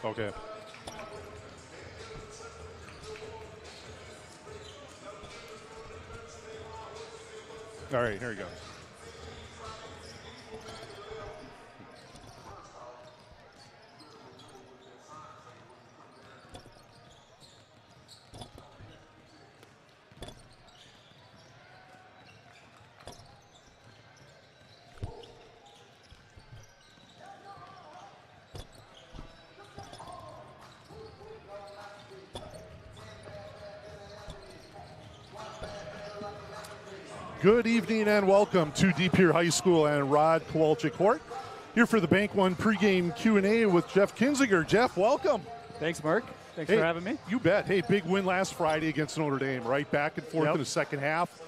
Okay. All right, here he goes. Good evening and welcome to De Pere High School and Rod Kowalczyk Court. Here for the Bank One pregame Q&A with Jeff Kinziger. Jeff, welcome. Thanks, Mark. Thanks for having me. You bet. Hey, big win last Friday against Notre Dame, right? Back and forth in the second half.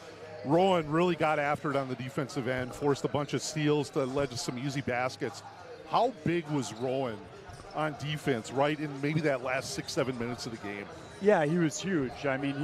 Rowan really got after it on the defensive end, forced a bunch of steals that led to some easy baskets. How big was Rowan on defense, right, in maybe that last 6-7 minutes of the game? Yeah, he was huge. I mean,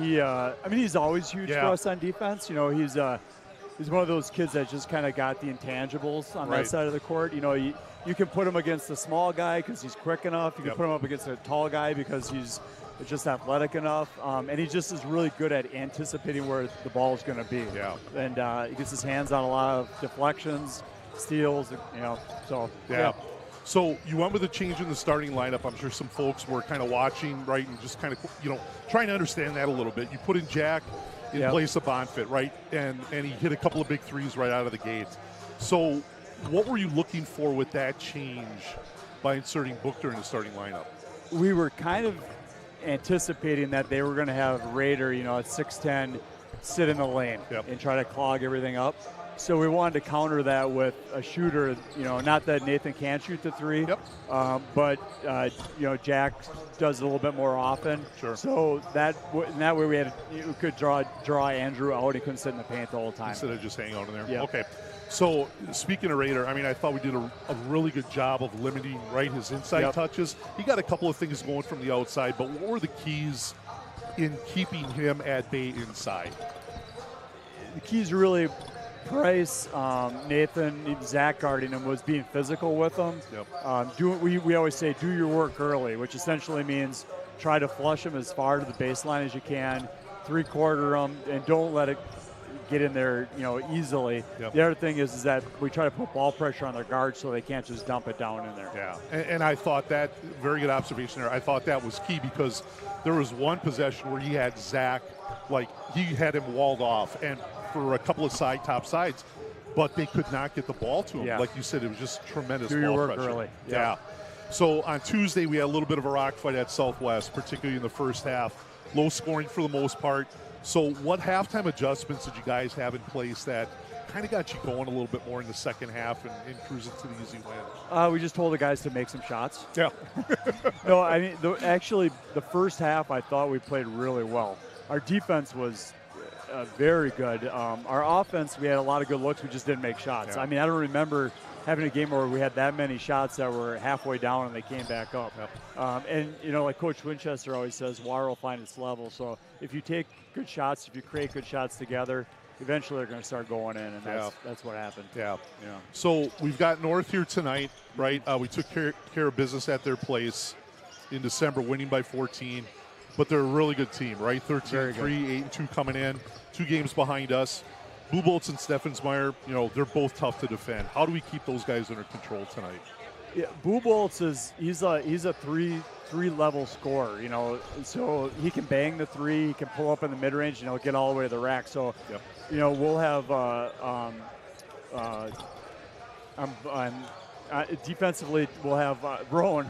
he's always huge for us on defense. You know, he's one of those kids that just kind of got the intangibles on that side of the court. You know, you can put him against a small guy because he's quick enough. You can put him up against a tall guy because he's just athletic enough. And he just is really good at anticipating where the ball is going to be. Yeah. And he gets his hands on a lot of deflections, steals, you know. So, yeah. So you went with a change in the starting lineup. I'm sure some folks were kind of watching, right, and just kind of, trying to understand that a little bit. You put in Jack in place of Bonfit, right, and he hit a couple of big threes right out of the gate. So what were you looking for with that change by inserting Buchter in the starting lineup? We were kind of anticipating that they were going to have Raider, at 6'10", sit in the lane and try to clog everything up. So we wanted to counter that with a shooter, not that Nathan can't shoot the three, but Jack does it a little bit more often. Sure. So that way we could draw Andrew out. He couldn't sit in the paint the whole time. Instead of just hanging out in there. Yeah. Okay. So speaking of Raider, I mean, I thought we did a really good job of limiting his inside touches. He got a couple of things going from the outside, but what were the keys in keeping him at bay inside? The keys really. Price, Nathan, Zach guarding him was being physical with him. We always say do your work early, which essentially means try to flush him as far to the baseline as you can, three-quarter him, and don't let it get in there, easily. The other thing is that we try to put ball pressure on their guards so they can't just dump it down in there. Yeah, and I thought that, very good observation there. I thought that was key because there was one possession where he had Zach, he had him walled off, and for a couple of top sides, but they could not get the ball to him. Yeah. Like you said, it was just tremendous Do ball your work pressure. Early. Yeah. So on Tuesday, we had a little bit of a rock fight at Southwest, particularly in the first half. Low scoring for the most part. So what halftime adjustments did you guys have in place that kind of got you going a little bit more in the second half and cruising to the easy win? We just told the guys to make some shots. Yeah. No, I mean, actually, the first half I thought we played really well. Our defense was very good. Our offense, we had a lot of good looks. We just didn't make shots. Yeah. I mean, I don't remember having a game where we had that many shots that were halfway down and they came back up. And, like Coach Winchester always says, water will find its level. So if you take good shots, if you create good shots together, eventually they're going to start going in, and that's what happened. Yeah. So we've got North here tonight, right? We took care of business at their place in December, winning by 14. But they're a really good team, right? 13-3, 8-2 coming in, 2 games behind us. Blue Bolts and Steffensmeyer, they're both tough to defend. How do we keep those guys under control tonight? Yeah, Blue Bolts he's a three-level scorer, so he can bang the three, he can pull up in the mid-range, get all the way to the rack. So, we'll have defensively, we'll have Rowan.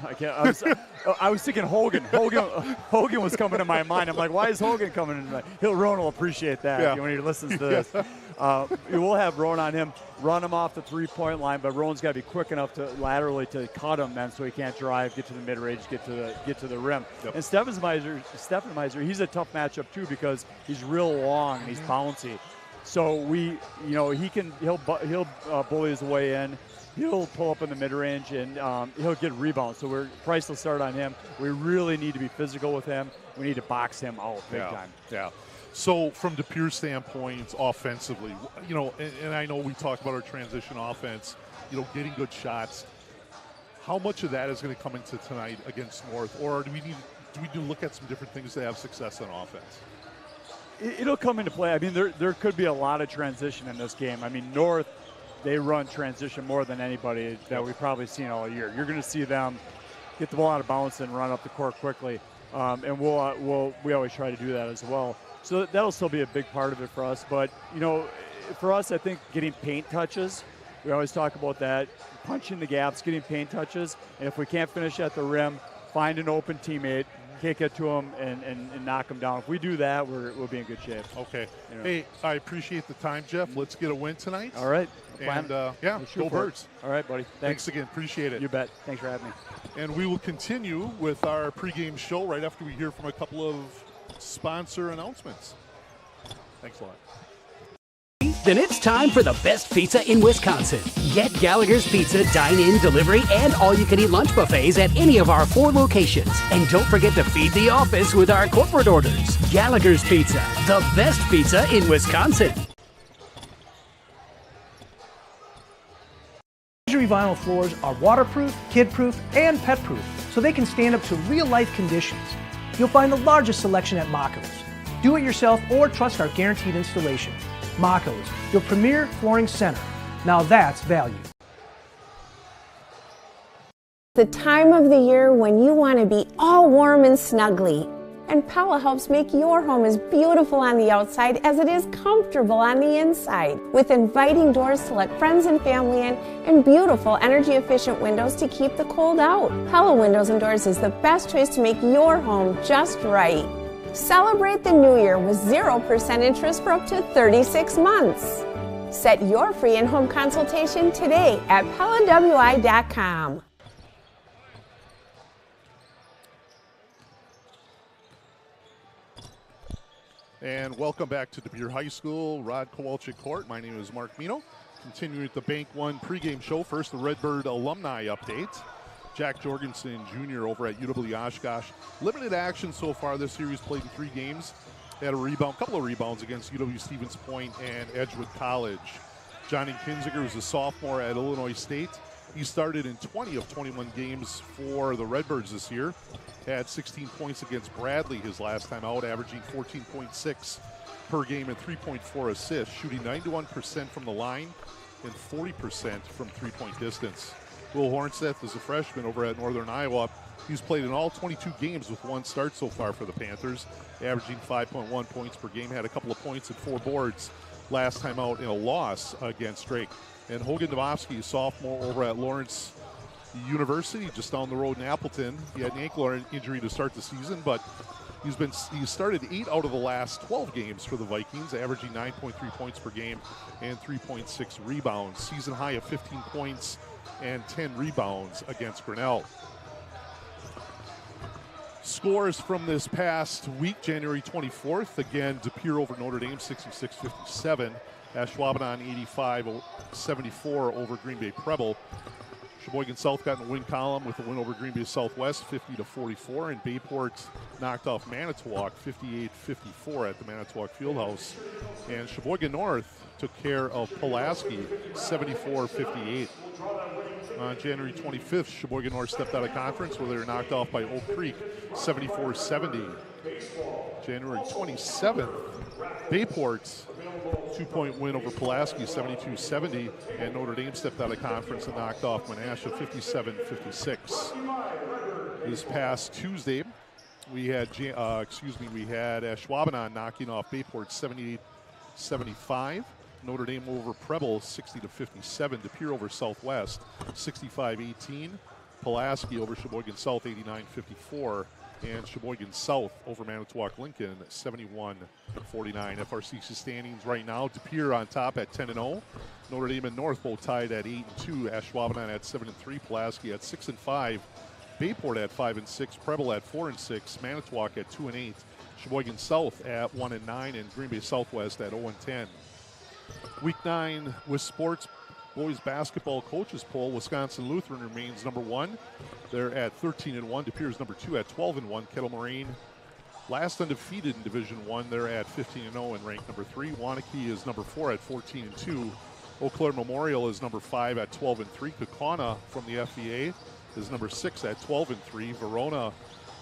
I was thinking Hogan. Hogan was coming to my mind. I'm like, why is Hogan coming in? Rowan will appreciate that when he listens to this. We'll have Rowan on him, run him off the three-point line, but Rowan's got to be quick enough to laterally to cut him then, so he can't drive, get to the mid-range, get to the rim. And Steffenmeiser, he's a tough matchup too because he's real long and he's bouncy. So he'll bully his way in. He'll pull up in the mid-range, and he'll get rebounds. So Price will start on him. We really need to be physical with him. We need to box him out big time. Yeah. So from De Pere's standpoint, offensively, and I know we talked about our transition offense, getting good shots. How much of that is going to come into tonight against North, or do we need to look at some different things to have success on offense? It'll come into play. I mean, there could be a lot of transition in this game. I mean, North, they run transition more than anybody that we've probably seen all year. You're going to see them get the ball out of bounds and run up the court quickly, and we always try to do that as well. So that'll still be a big part of it for us. But, you know, for us, I think getting paint touches, we always talk about that, punching the gaps, getting paint touches, and if we can't finish at the rim, find an open teammate, kick it to them, and knock them down. If we do that, we'll be in good shape. Okay. You know. Hey, I appreciate the time, Jeff. Let's get a win tonight. All right. And, go Birds. All right, buddy. Thanks again. Appreciate it. You bet. Thanks for having me. And we will continue with our pregame show right after we hear from a couple of sponsor announcements. Thanks a lot. Then it's time for the best pizza in Wisconsin. Get Gallagher's Pizza dine-in, delivery, and all-you-can-eat lunch buffets at any of our 4 locations. And don't forget to feed the office with our corporate orders. Gallagher's Pizza, the best pizza in Wisconsin. Luxury vinyl floors are waterproof, kid-proof, and pet-proof, so they can stand up to real-life conditions. You'll find the largest selection at Mako's. Do it yourself or trust our guaranteed installation. Mako's, your premier flooring center. Now that's value. The time of the year when you want to be all warm and snuggly. And Pella helps make your home as beautiful on the outside as it is comfortable on the inside. With inviting doors to let friends and family in and beautiful energy-efficient windows to keep the cold out. Pella Windows and Doors is the best choice to make your home just right. Celebrate the new year with 0% interest for up to 36 months. Set your free in-home consultation today at PellaWI.com. And welcome back to De Pere High School, Rod Kowalczyk Court. My name is Mark Mino. Continuing with the Bank One pregame show. First, the Redbird alumni update. Jack Jorgensen Jr. over at UW Oshkosh. Limited action so far this series, played in 3 games. Had a couple of rebounds against UW Stevens Point and Edgewood College. Johnny Kinziger is a sophomore at Illinois State. He started in 20 of 21 games for the Redbirds this year. Had 16 points against Bradley his last time out, averaging 14.6 per game and 3.4 assists, shooting 91% from the line and 40% from three-point distance. Will Hornseth is a freshman over at Northern Iowa. He's played in all 22 games with 1 start so far for the Panthers, averaging 5.1 points per game, had a couple of points and 4 boards last time out in a loss against Drake. And Hogan Dubofsky, sophomore over at Lawrence University, just down the road in Appleton. He had an ankle injury to start the season, but he started 8 out of the last 12 games for the Vikings, averaging 9.3 points per game and 3.6 rebounds. Season high of 15 points and 10 rebounds against Grinnell. Scores from this past week, January 24th. Again, De Pere over Notre Dame, 66-57. Ashwaubenon, 85-74 over Green Bay Preble. Sheboygan South got in the win column with a win over Green Bay Southwest, 50-44. And Bayport knocked off Manitowoc, 58-54 at the Manitowoc Fieldhouse. And Sheboygan North took care of Pulaski, 74-58. On January 25th, Sheboygan North stepped out of conference where they were knocked off by Oak Creek, 74-70. January 27th, Bayport's 2-point win over Pulaski, 72-70, and Notre Dame stepped out of conference and knocked off Menasha, 57-56. This past Tuesday, we had Ashwaubenon knocking off Bayport, 78-75. Notre Dame over Preble, 60-57. De Pere over Southwest, 65-18. Pulaski over Sheboygan South, 89-54. And Sheboygan South over Manitowoc Lincoln, 71-49. FRCC standings right now, De Pere on top at 10-0. Notre Dame and North both tied at 8-2. Ashwaubenon at 7-3. Pulaski at 6-5. Bayport at 5-6. Preble at 4-6. Manitowoc at 2-8. Sheboygan South at 1-9. And Green Bay Southwest at 0-10. Week 9 with sports boys basketball coaches poll. Wisconsin Lutheran remains number 1. They're at 13-1. De Pere's number 2 at 12-1. Kettle Moraine last undefeated in Division 1. They're at 15-0 and ranked number 3. Waunakee is number 4 at 14-2. Eau Claire Memorial is number 5 at 12-3. Kaukauna from the FVA is number 6 at 12-3. Verona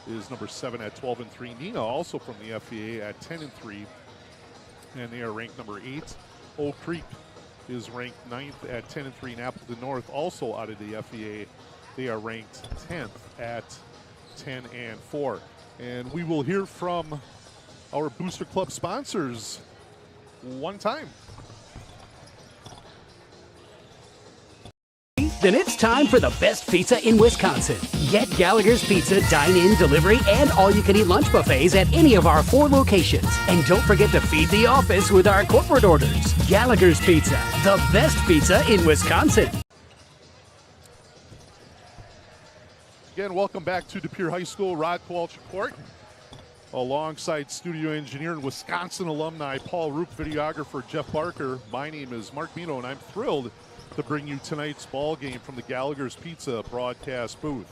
is number 7 at 12-3. Neenah, also from the FVA, at 10-3, and they are ranked number 8. Oak Creek is ranked 9th at 10-3. And Appleton North, also out of the FVA, they are ranked 10th at 10-4. And we will hear from our Booster Club sponsors one time. Then it's time for the best pizza in Wisconsin. Get Gallagher's Pizza dine-in, delivery, and all-you-can-eat lunch buffets at any of our 4 locations. And don't forget to feed the office with our corporate orders. Gallagher's Pizza, the best pizza in Wisconsin. Again, welcome back to De Pere High School, Rod Kowalczyk Court. Alongside studio engineer and Wisconsin alumni Paul Roop, videographer Jeff Barker. My name is Mark Mino, and I'm thrilled to bring you tonight's ball game from the Gallagher's Pizza broadcast booth.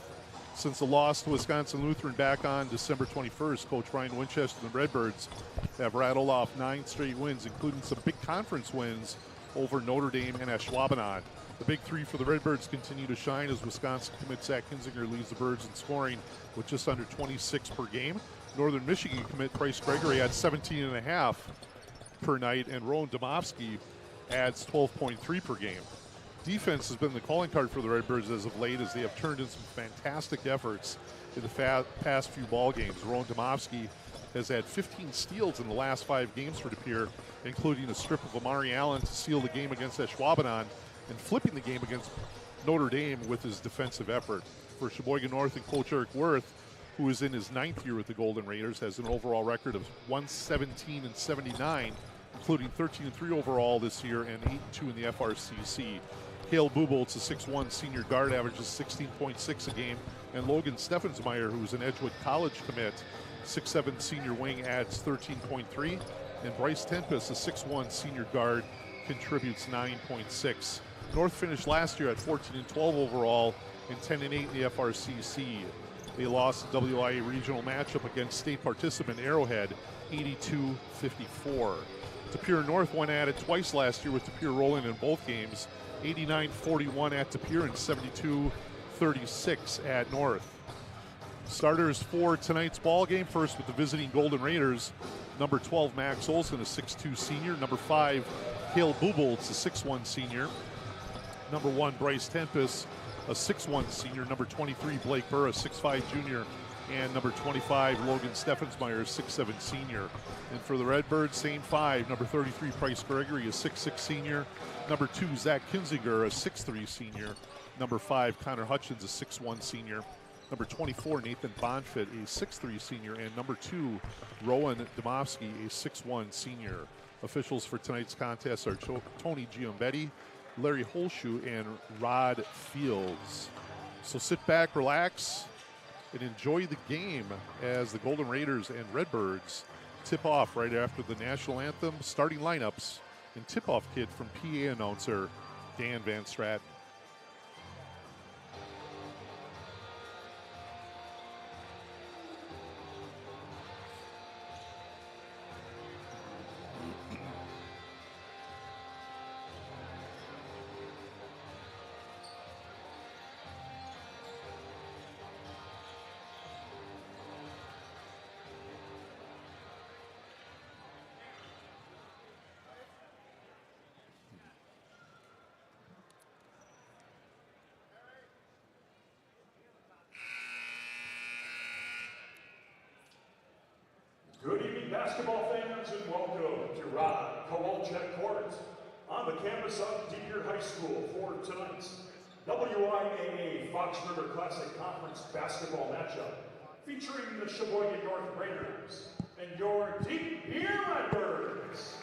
Since the loss to Wisconsin Lutheran back on December 21st, Coach Ryan Winchester and the Redbirds have rattled off 9 straight wins, including some big conference wins over Notre Dame and Ashwaubenon. The big 3 for the Redbirds continue to shine as Wisconsin commit Zach Kinzinger leads the Birds in scoring with just under 26 per game. Northern Michigan commit Bryce Gregory adds 17.5 per night, and Rowan Domofsky adds 12.3 per game. Defense has been the calling card for the Redbirds as of late, as they have turned in some fantastic efforts in the past few ball games. Rowan Domofsky has had 15 steals in the last 5 games for De Pere, including a strip of Amari Allen to seal the game against Ashwaubenon and flipping the game against Notre Dame with his defensive effort. For Sheboygan North, and Coach Eric Wirth, who is in his 9th year with the Golden Raiders, has an overall record of 117-79, including 13-3 overall this year and 8-2 in the FRCC. Cale Bubolt's a 6'1 senior guard, averages 16.6 a game, and Logan Steffensmeyer, who is an Edgewood College commit, 6'7 senior wing, adds 13.3, and Bryce Tempest, a 6'1 senior guard, contributes 9.6. North finished last year at 14-12 overall and 10-8 in the FRCC. They lost the WIA regional matchup against state participant Arrowhead, 82-54. De Pere North went at it twice last year, with De Pere rolling in both games, 89-41 at De Pere and 72-36 at North. Starters for tonight's ball game, first with the visiting Golden Raiders. Number 12, Max Olson, a 6'2 senior. Number 5, Cale Buboltz, a 6'1 senior. Number 1, Bryce Tempest, a 6'1 senior. Number 23, Blake Burr, a 6'5 junior. And number 25, Logan Steffensmeyer, a 6'7 senior. And for the Redbirds, same 5. Number 33, Bryce Gregory, a 6'6 senior. Number 2, Zach Kinzinger, a 6'3 senior. Number 5, Connor Hutchins, a 6'1 senior. Number 24, Nathan Bonfit, a 6'3 senior. And number 2, Rowan Domofsky, a 6'1 senior. Officials for tonight's contest are Tony Giambetti, Larry Holshoe, and Rod Fields. So sit back, relax, and enjoy the game as the Golden Raiders and Redbirds tip off right after the national anthem, starting lineups, and tip-off kid from PA announcer Dan Van Stratton. Good evening, basketball fans, and welcome to Rod Kowalczyk Court on the campus of De Pere High School for tonight's WIAA Fox River Classic Conference basketball matchup featuring the Sheboygan North Raiders and your De Pere Redbirds.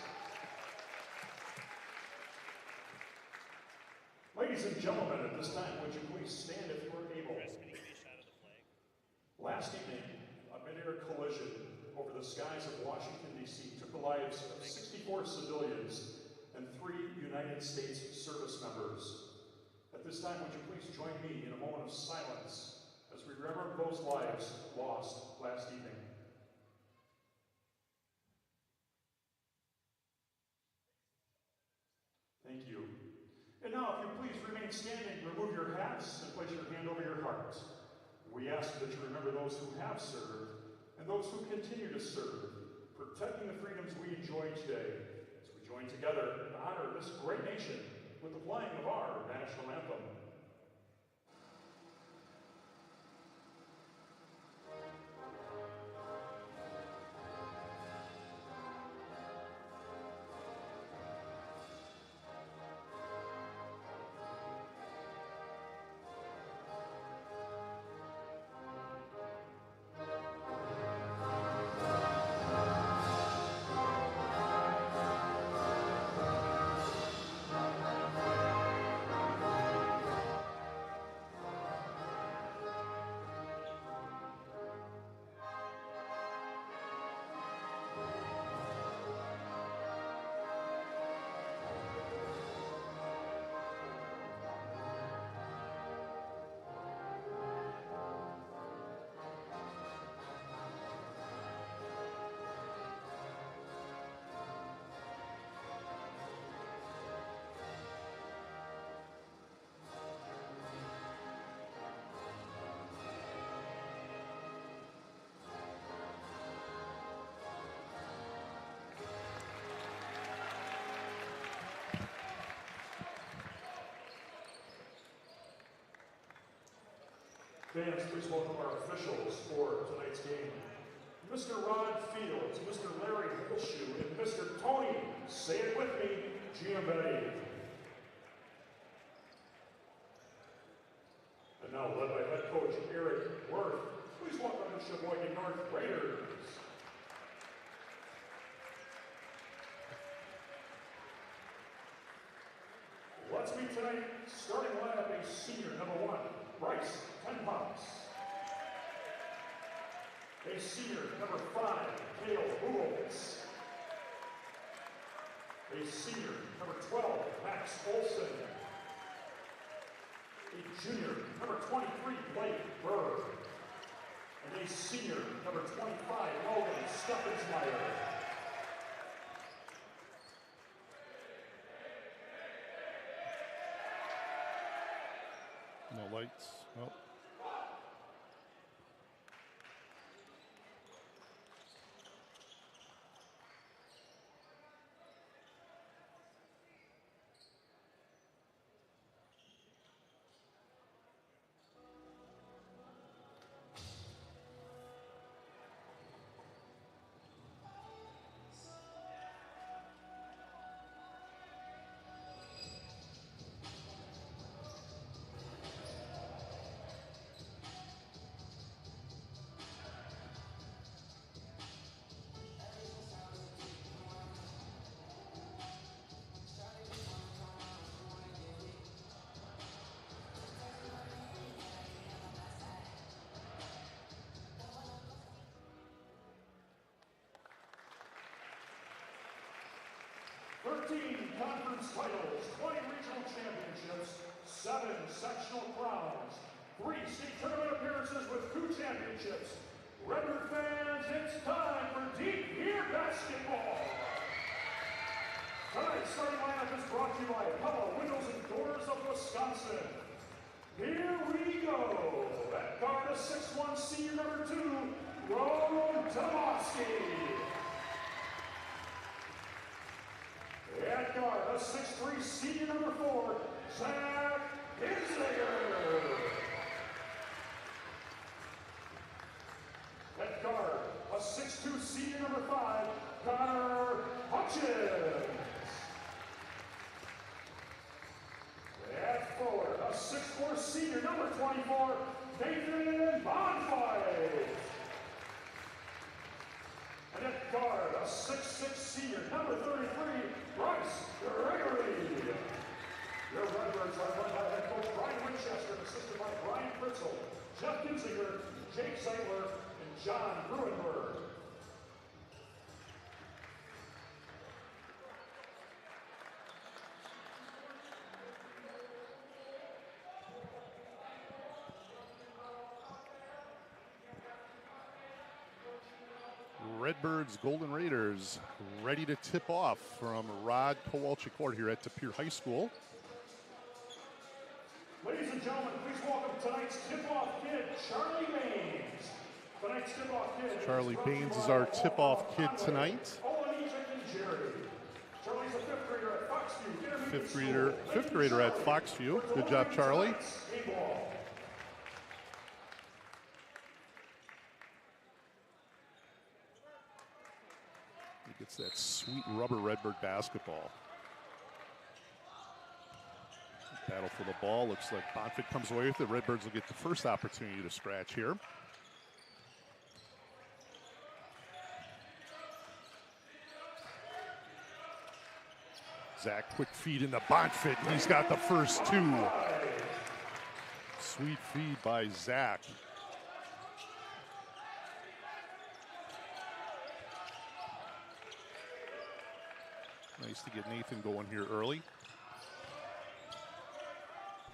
Ladies and gentlemen, at this time, would you please stand if you are able? Last evening, a mid-air collision over the skies of Washington, D.C. took the lives of 64 civilians and 3 United States service members. At this time, would you please join me in a moment of silence as we remember those lives lost last evening. Thank you. And now, if you please remain standing, remove your hats and place your hand over your heart. ask that you remember those who have served and those who continue to serve, protecting the freedoms we enjoy today as we join together and honor this great nation with the playing of our national anthem. Fans, please welcome our officials for tonight's game. Mr. Rod Fields, Mr. Larry Holshoe, and Mr. Tony, say it with me, Giambetti. And now led by head coach Eric Worth, please welcome the Sheboygan North Raiders. Let's meet tonight, starting lineup, a senior, number 1, Bryce 10 pounds. A senior, number 5, Cale Buchholz. A senior, number 12, Max Olson. A junior, number 23, Blake Berg. And a senior, number 25, Logan Stephensmeyer. No lights. Nope. Conference titles, 20 regional championships, 7 sectional crowns, 3 state tournament appearances with 2 championships. Redbird fans, it's time for Deep Year Basketball. Tonight's starting lineup is brought to you by Pella Windows and Doors of Wisconsin. Here we go. At guard, a 6'1" senior number 2, Rowan Tomoski. At guard, a 6'3" senior number 4, Zach Hinziger. At guard, a 6'2" senior number 5, Connor Hutchins. At forward, a 6'4" senior number 24, Nathan Bonfight. And at guard, a 6'6" senior, number 33, Bryce Gregory. Your Redbirds are led by head coach Brian Winchester, assisted by Brian Fritzel, Jeff Kinzinger, Jake Zeitler, and John Gruenberg. Redbirds, Golden Raiders, ready to tip off from Rod Kowalczyk Court here at De Pere High School. Ladies and gentlemen, please welcome tonight's tip-off kid, Charlie Baines. Tonight's tip-off kid. Charlie Baines is our tip-off kid tonight. Charlie's a fifth grader at Foxview. Fifth grader at Foxview. Good job, Charlie. He gets that sweet rubber Redbird basketball. Battle for the ball. Looks like Bonfit comes away with it. Redbirds will get the first opportunity to scratch here. Zach, quick feed into Bonfit. He's got the first two. Sweet feed by Zach. Nice to get Nathan going here early.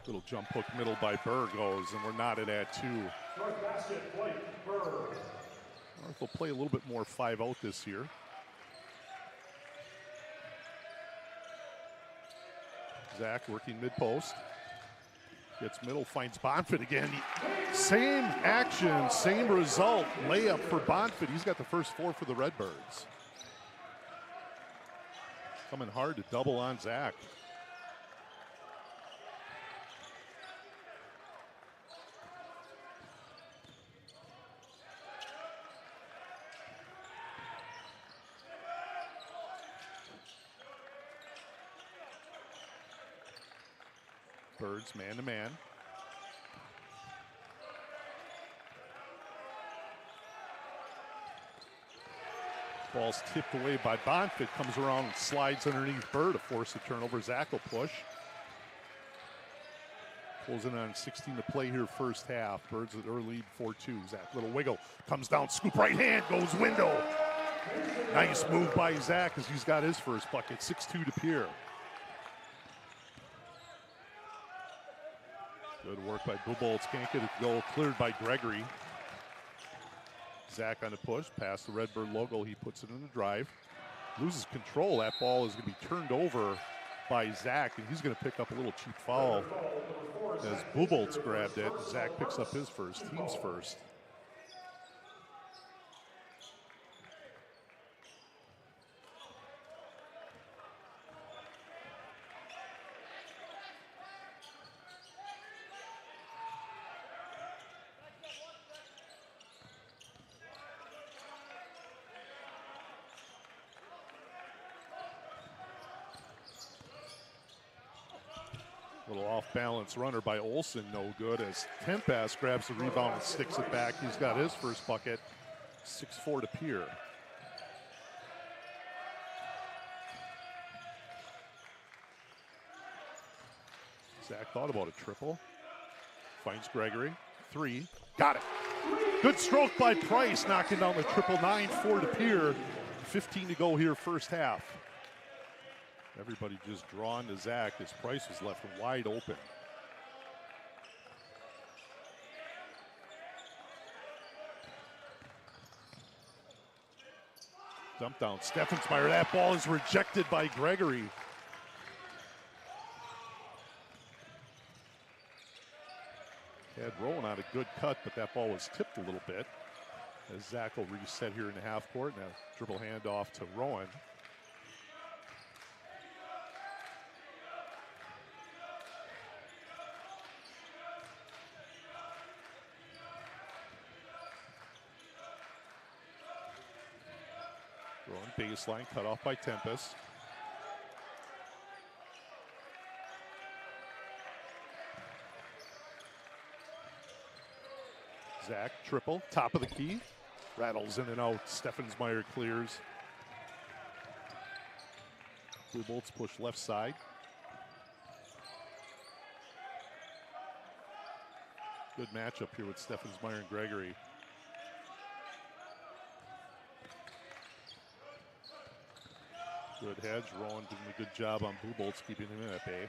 Little jump hook middle by Burr goes, and we're knotted at 2. North basket, Blake Burr. North will play a little bit more 5-out this year. Zach working mid-post. Gets middle, finds Bonfit again. Same action, same result. Layup for Bonfit. He's got the first 4 for the Redbirds. Coming hard to double on Zach. Birds man-to-man. Ball's tipped away by Bonfit. Comes around and slides underneath Burr to force a turnover. Zach will push. Pulls in on 16 to play here first half. Birds at early lead 4-2. Zach, little wiggle. Comes down, scoop right hand, goes window. Nice move by Zach as he's got his first bucket. 6-2 to Pere. Good work by Buboltz. Can't get it to go. Cleared by Gregory. Zach on the push. Past the Redbird logo. He puts it in the drive. Loses control. That ball is going to be turned over by Zach, and he's going to pick up a little cheap foul as Buboltz grabbed it. Zach picks up his first. Team's first. Little off-balance runner by Olsen, no good, as Tempas grabs the rebound and sticks it back. He's got his first bucket, 6-4 to Pere. Zach thought about a triple. Finds Gregory, 3, got it. Good stroke by Price, knocking down the triple. 9-4 to Pere, 15 to go here first half. Everybody just drawn to Zach as Price was left wide open. Dump down, Steffensmeyer. That ball is rejected by Gregory. Had Rowan on a good cut, but that ball was tipped a little bit. As Zach will reset here in the half court. Now dribble handoff to Rowan. Rowan baseline, cut off by Tempest. Zach, triple, top of the key. Rattles in and out. Steffensmeyer clears. Buboltz push left side. Good matchup here with Steffensmeyer and Gregory. Good hedge. Rowan doing a good job on Buboltz, keeping him in at bay.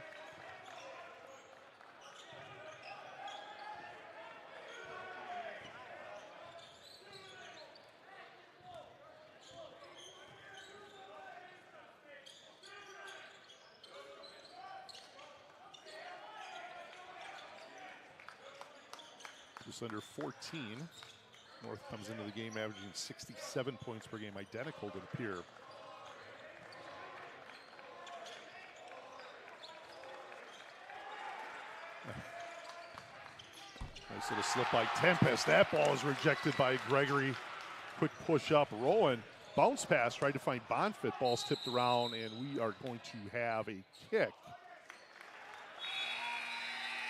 just under 14. North comes into the game averaging 67 points per game, identical to the Pere. Nice little slip by Tempest. That ball is rejected by Gregory. Quick push up, Rowan. Bounce pass, tried to find Bonfit. Ball's tipped around, and we are going to have a kick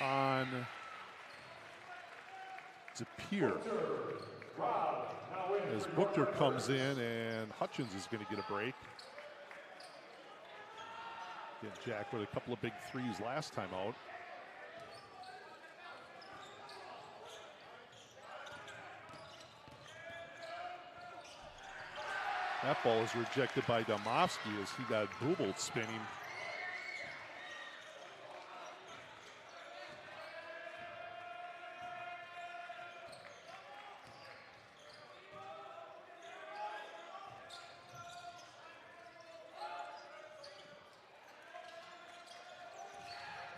on Pere. As Booker comes in, and Hutchins is going to get a break. Again, Jack with a couple of big threes last time out. That ball is rejected by Domovsky as he got Bubel spinning.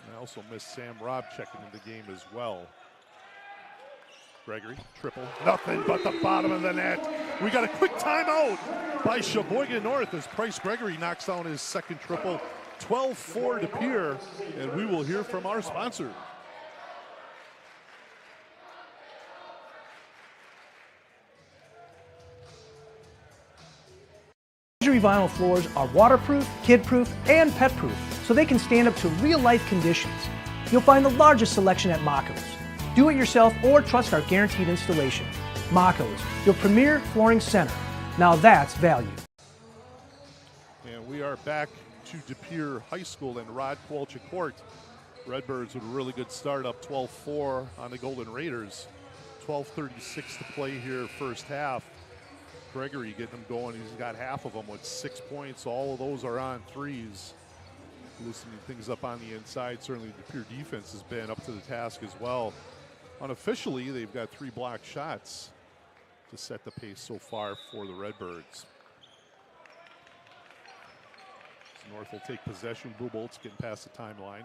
And I also missed Sam Robb checking in the game as well. Gregory, triple, nothing but the bottom of the net. We got a quick timeout by Sheboygan North as Price Gregory knocks down his second triple. 12-4 to Pere, and we will hear from our sponsor. Luxury vinyl floors are waterproof, kid-proof, and pet-proof, so they can stand up to real-life conditions. You'll find the largest selection at Mako's. Do it yourself or trust our guaranteed installation. Mako's, your premier flooring center. Now that's value. And we are back to De Pere High School and Rod Kowalczyk Court. Redbirds with a really good start, up 12-4 on the Golden Raiders. 12:36 to play here first half. Gregory getting them going. He's got half of them with 6 points. All of those are on threes. Loosening things up on the inside. Certainly the Pere defense has been up to the task as well. Unofficially, they've got 3 blocked shots to set the pace so far for the Redbirds. So North will take possession. Bubolt's getting past the timeline.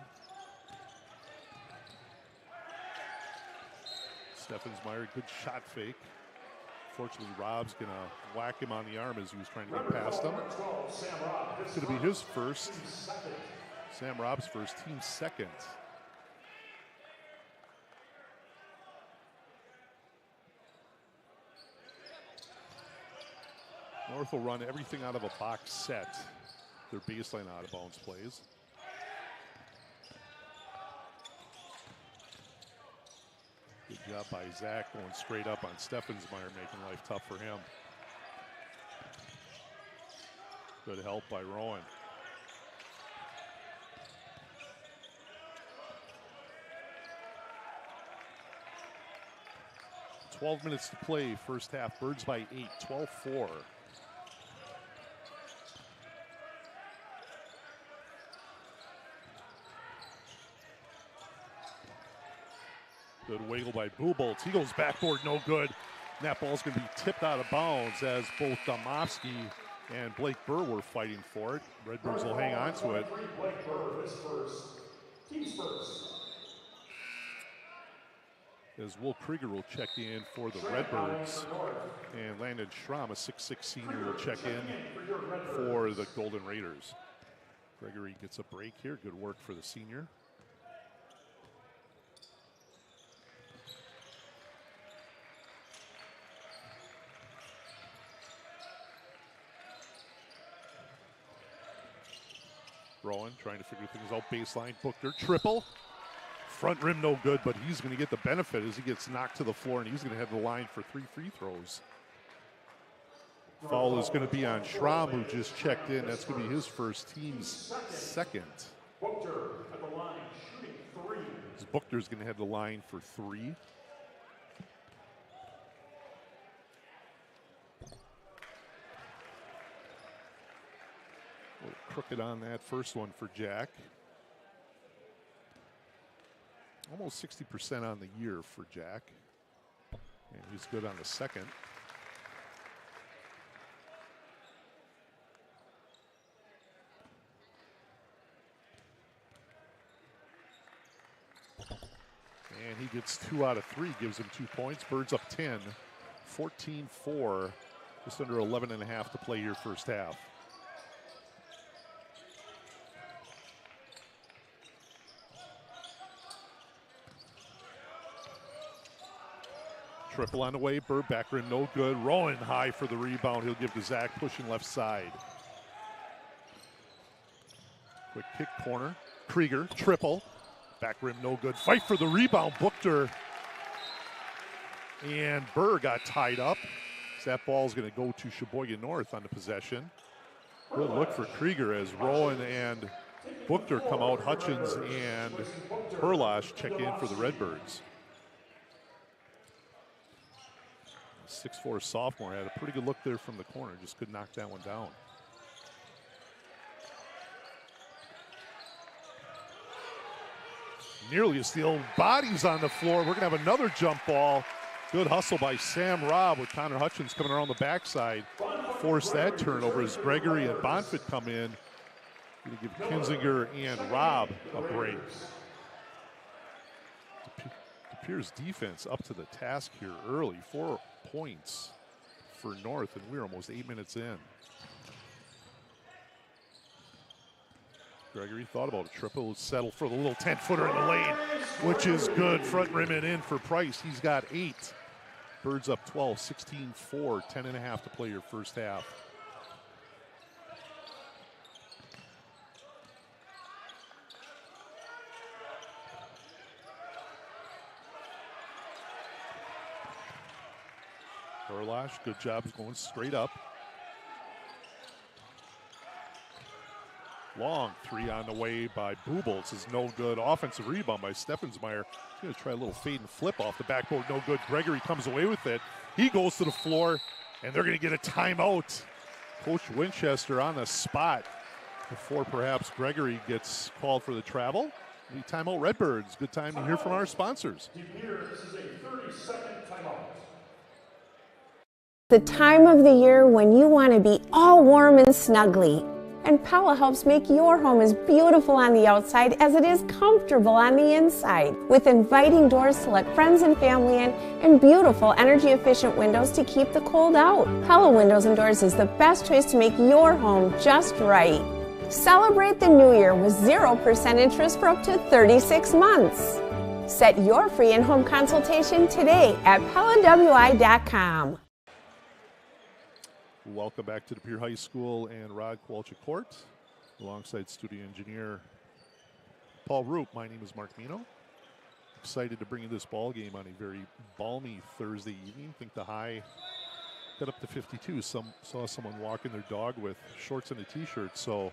Steffensmeyer, good shot fake. Fortunately, Rob's going to whack him on the arm as he was trying to get past him. It's going to be his first. Sam Robb's first, team second. North will run everything out of a box set. Their baseline out of bounds plays. Good job by Zach going straight up on Steffensmeyer, making life tough for him. Good help by Rowan. "12 minutes to play, first half. Birds by 8, 12-4. Good wiggle by Buboltz. He goes backboard, no good. And that ball's going to be tipped out of bounds as both Domovsky and Blake Burr were fighting for it. Redbirds will hang on to it. Blake Burr is first. Team's first. As Will Krieger will check in for the Redbirds. And Landon Schramm, a 6'6 senior, will check in for the Golden Raiders. Gregory gets a break here. Good work for the senior. Rowan trying to figure things out. Baseline, Booker, triple. Front rim no good, but he's going to get the benefit as he gets knocked to the floor, and he's going to head the line for 3 free throws. Foul is going to be on Schramm, who just checked in. That's going to be his first, team's second. Booker at the line, shooting 3. Booker's going to head the line for 3. A little crooked on that first one for Jack. Almost 60% on the year for Jack. And he's good on the second. And he gets 2 out of 3, gives him 2 points. Birds up 10, 14-4, just under 11 and a half to play here first half. Triple on the way, Bird back rim, no good. Rowan high for the rebound. He'll give to Zach, pushing left side. Quick kick corner. Krieger, triple. Back rim, no good. Fight for the rebound, booked her. And Burr got tied up. So that ball's going to go to Sheboygan North on the possession. Good look for Krieger as Rowan and Buchter come out. Hutchins and Perlash check in for the Redbirds. 6'4" sophomore had a pretty good look there from the corner. Just could knock that one down. Nearly a steal. Bodies on the floor. We're going to have another jump ball. Good hustle by Sam Robb with Connor Hutchins coming around the backside. Force that turnover as Gregory and Bonfit come in. Going to give Kinzinger and Robb a break. DePere's defense up to the task here early. 4 points for North, and we're almost 8 minutes in. Gregory thought about a triple, settled for the little 10-footer in the lane, which is good. Front rim and in for Price. He's got 8. Birds up 12, 16-4, 10 and a half to play your first half. Perlash, good job going straight up. Long 3 on the way by Boobles is no good. Offensive rebound by Steffensmeyer. He's going to try a little fade and flip off the backboard. No good. Gregory comes away with it. He goes to the floor, and they're going to get a timeout. Coach Winchester on the spot before perhaps Gregory gets called for the travel. The timeout Redbirds. Good time to hear from our sponsors. This is a 30-second timeout. The time of the year when you want to be all warm and snuggly. And Pella helps make your home as beautiful on the outside as it is comfortable on the inside. With inviting doors to let friends and family in and beautiful energy-efficient windows to keep the cold out. Pella Windows and Doors is the best choice to make your home just right. Celebrate the new year with 0% interest for up to 36 months. Set your free in-home consultation today at PellaWI.com. Welcome back to DePere High School and Rod Kowalczyk Court. Alongside studio engineer Paul Roop, my name is Mark Mino. Excited to bring you this ball game on a very balmy Thursday evening. I think the high got up to 52. Saw someone walking their dog with shorts and a t-shirt. So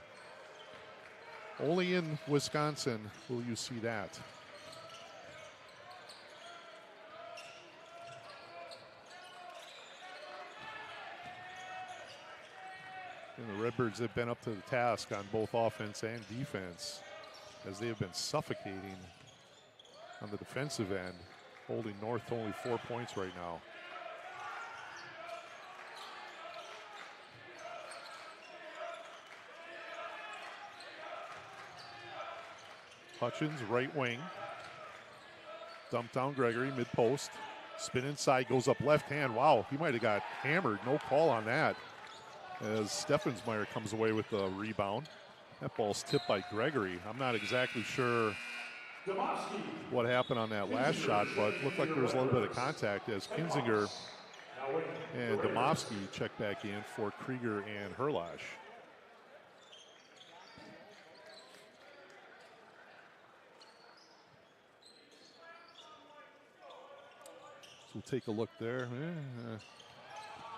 only in Wisconsin will you see that. And the Redbirds have been up to the task on both offense and defense as they have been suffocating on the defensive end, holding North to only 4 points right now. Hutchins, right wing. Dump down Gregory, mid-post. Spin inside, goes up left hand. Wow, he might have got hammered. No call on that, as Steffensmeyer comes away with the rebound. That ball's tipped by Gregory. I'm not exactly sure what happened on that last shot, but looked like there was a little bit of contact as Kinzinger and Domovsky check back in for Krieger and Herlash. So we'll take a look there.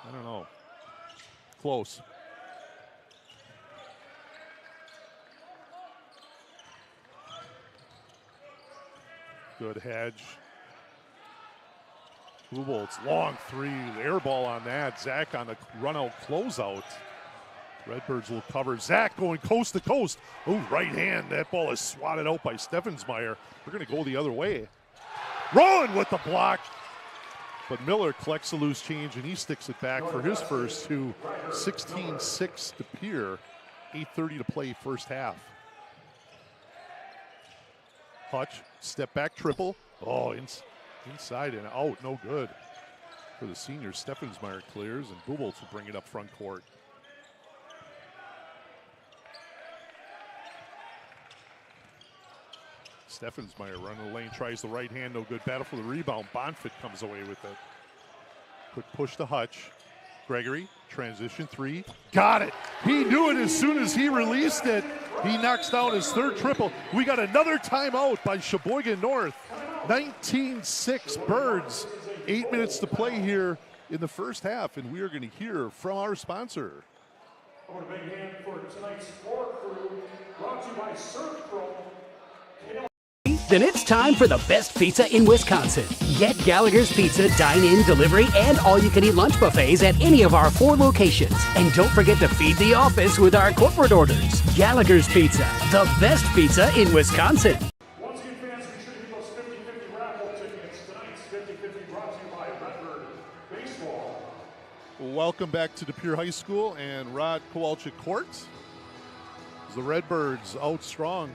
I don't know. Close. Good hedge. Hubolt's long 3, air ball on that. Zach on the run-out closeout. Redbirds will cover. Zach going coast to coast. Oh, right hand. That ball is swatted out by Steffensmeyer. We're going to go the other way. Rowan with the block. But Miller collects the loose change, and he sticks it back for his first to 16-6 DePere. 8:30 to play first half. Hutch, step back triple. Oh, inside and out, no good. For the seniors, Steffensmeyer clears, and Buboltz will bring it up front court. Steffensmeyer running the lane, tries the right hand, no good. Battle for the rebound. Bonfit comes away with it. Quick push to Hutch. Gregory, transition three. Got it. He knew it as soon as he released it. He knocks down his third triple. We got another timeout by Sheboygan North. 19-6 Birds. 8 minutes to play here in the first half, and we are going to hear from our sponsor. I want a big hand for tonight's floor crew, brought to you by Surf Pro. Then it's time for the best pizza in Wisconsin. Get Gallagher's Pizza dine-in, delivery, and all-you-can-eat lunch buffets at any of our 4 locations. And don't forget to feed the office with our corporate orders. Gallagher's Pizza, the best pizza in Wisconsin. Once again, fans, be sure to get those 50-50 raffle tickets. Tonight's 50-50 brought to you by Redbird Baseball. Welcome back to De Pere High School and Rod Kowalczyk Court. The Redbirds out strong.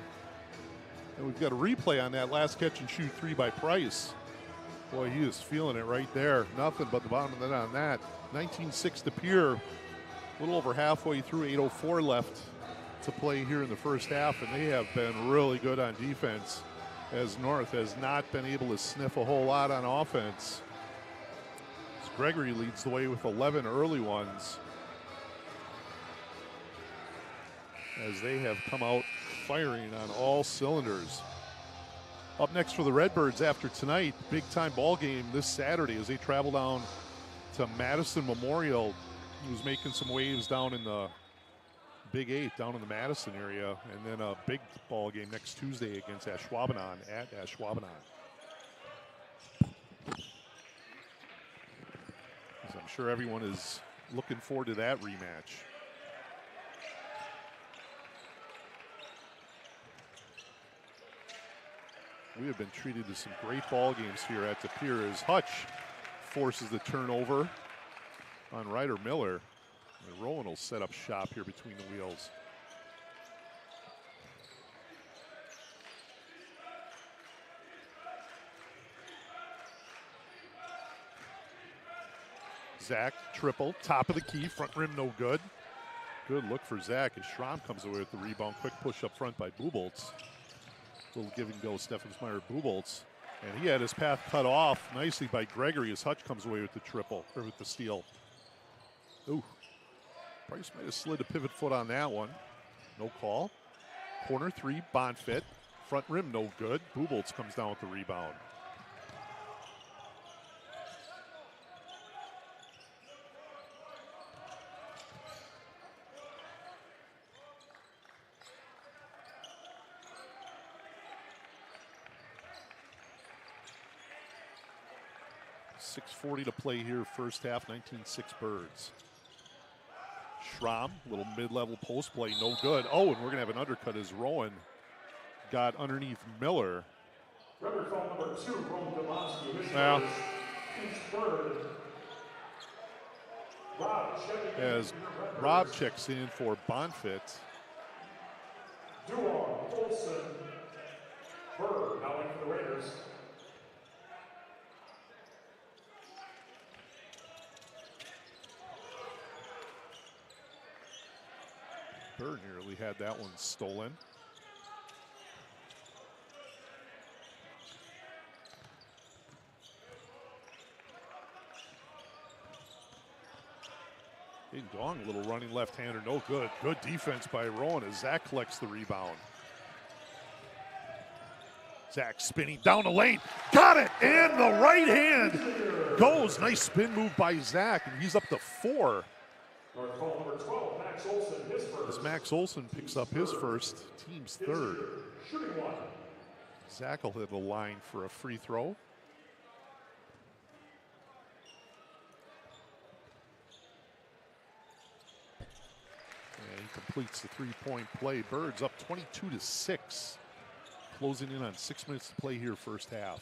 And we've got a replay on that last catch and shoot 3 by Price. Boy, he is feeling it right there. Nothing but the bottom of the net on that. 19-6 De Pere. A little over halfway through, 8:04 left to play here in the first half, and they have been really good on defense, as North has not been able to sniff a whole lot on offense. As Gregory leads the way with 11 early ones, as they have come out firing on all cylinders. Up next for the Redbirds after tonight, big time ball game this Saturday as they travel down to Madison Memorial, who's making some waves down in the Big 8, down in the Madison area, and then a big ball game next Tuesday against Ashwaubenon at Ashwaubenon. As I'm sure everyone is looking forward to that rematch. We have been treated to some great ball games here at De Pere as Hutch forces the turnover on Ryder Miller. And Rowan will set up shop here between the wheels. Zach, triple, top of the key, front rim no good. Good look for Zach as Schramm comes away with the rebound. Quick push up front by Buboltz. Little give and go, Steffensmeyer Buboltz. And he had his path cut off nicely by Gregory as Hutch comes away with the triple, or with the steal. Ooh. Price might have slid a pivot foot on that one. No call. Corner 3, Bonfit. Front rim no good. Buboltz comes down with the rebound. .640 to play here, first half, 19-6 Birds. Schramm, little mid-level post play, no good. Oh, and we're going to have an undercut as Rowan got underneath Miller. Record foul number 2, Rowan Domonsky. His Well, first, each bird. as Rob checks in for Bonfit. Duar, Olsen, Bird, now in for the Raiders. Bird nearly had that one stolen. Hayden Dong, a little running left-hander, no good. Good defense by Rowan as Zach collects the rebound. Zach spinning down the lane, got it, and the right hand goes. Nice spin move by Zach, and he's up to 4. North call number 12, Max Olsen, his first. As Max Olsen picks up his first, team's third. Shooting one. Zach will hit the line for a free throw. And he completes the three-point play. Birds up 22-6. Closing in on 6 minutes to play here, first half.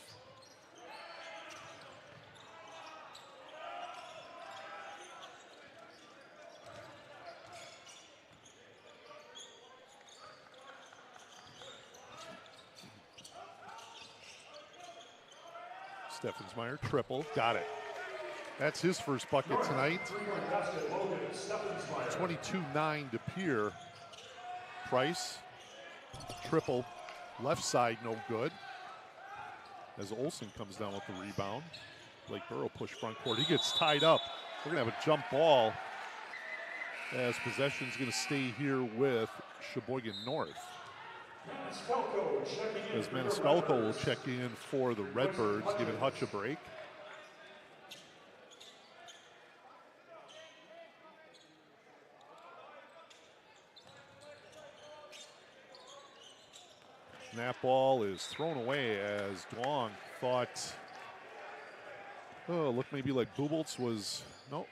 Steffensmeyer, triple, got it. That's his first bucket tonight. 22-9 to Pere. Price, triple, left side, no good. As Olsen comes down with the rebound. Blake Burrow push front court. He gets tied up. We're going to have a jump ball as possession's going to stay here with Sheboygan North. As Maniscalco will check in for the Redbirds, giving Hutch a break. And that ball is thrown away as Duong thought, looked maybe like Buboltz was, no,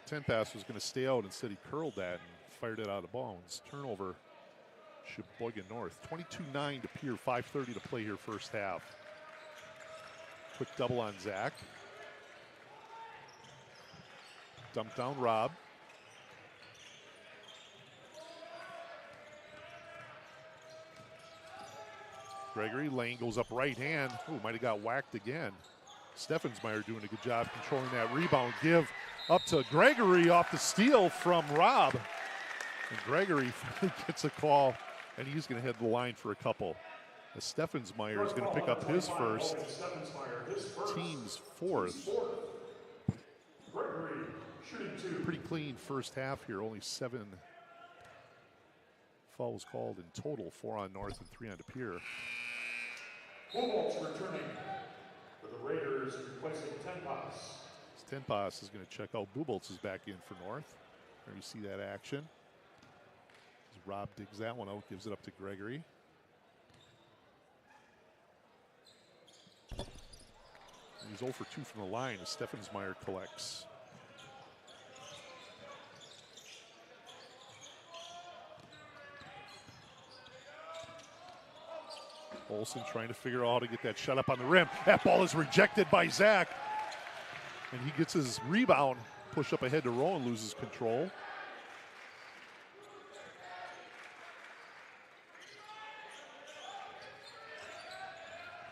10 pass was going to stay out. Instead he curled that and fired it out of bounds. Turnover, Sheboygan North. 22-9 to Pere, 5:30 to play here first half. Quick double on Zach. Dump down Rob. Gregory, lane goes up right hand. Ooh, might have got whacked again. Steffensmeyer doing a good job controlling that rebound. Give up to Gregory off the steal from Rob. And Gregory finally gets a call, and he's going to head the line for a couple. As Steffensmeyer is going to pick up his first, team's fourth. Pretty clean first half here, only 7 fouls called in total, 4 on North and 3 on De Pere. Buboltz returning for the Raiders, replacing Tenpas. Tenpas is going to check out. Buboltz is back in for North. There you see that action. As Rob digs that one out, gives it up to Gregory. And he's 0 for 2 from the line as Steffensmeyer collects. Olsen trying to figure out how to get that shot up on the rim. That ball is rejected by Zach. And he gets his rebound. Push up ahead to Rowan, loses control.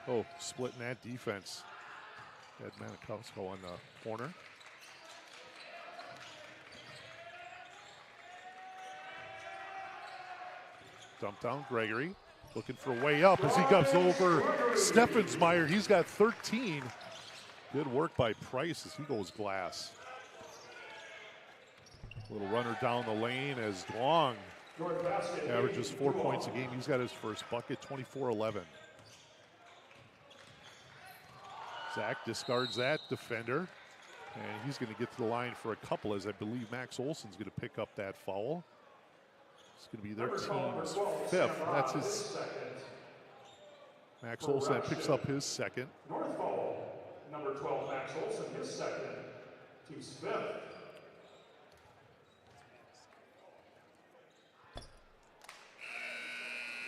Oh, splitting that defense. Had Maniscalco on the corner. Dump down Gregory. Looking for a way up as he comes over Steffensmeyer. He's got 13. Good work by Price as he goes glass. Little runner down the lane as Duong averages 4 points a game. He's got his first bucket, 24-11. Zach discards that defender, and he's going to get to the line for a couple, as I believe Max Olsen's going to pick up that foul. It's going to be their team's 5th. That's his. Max Olsen picks up his 2nd. North foul, number 12, Max Olsen, his 2nd. Team's 5th.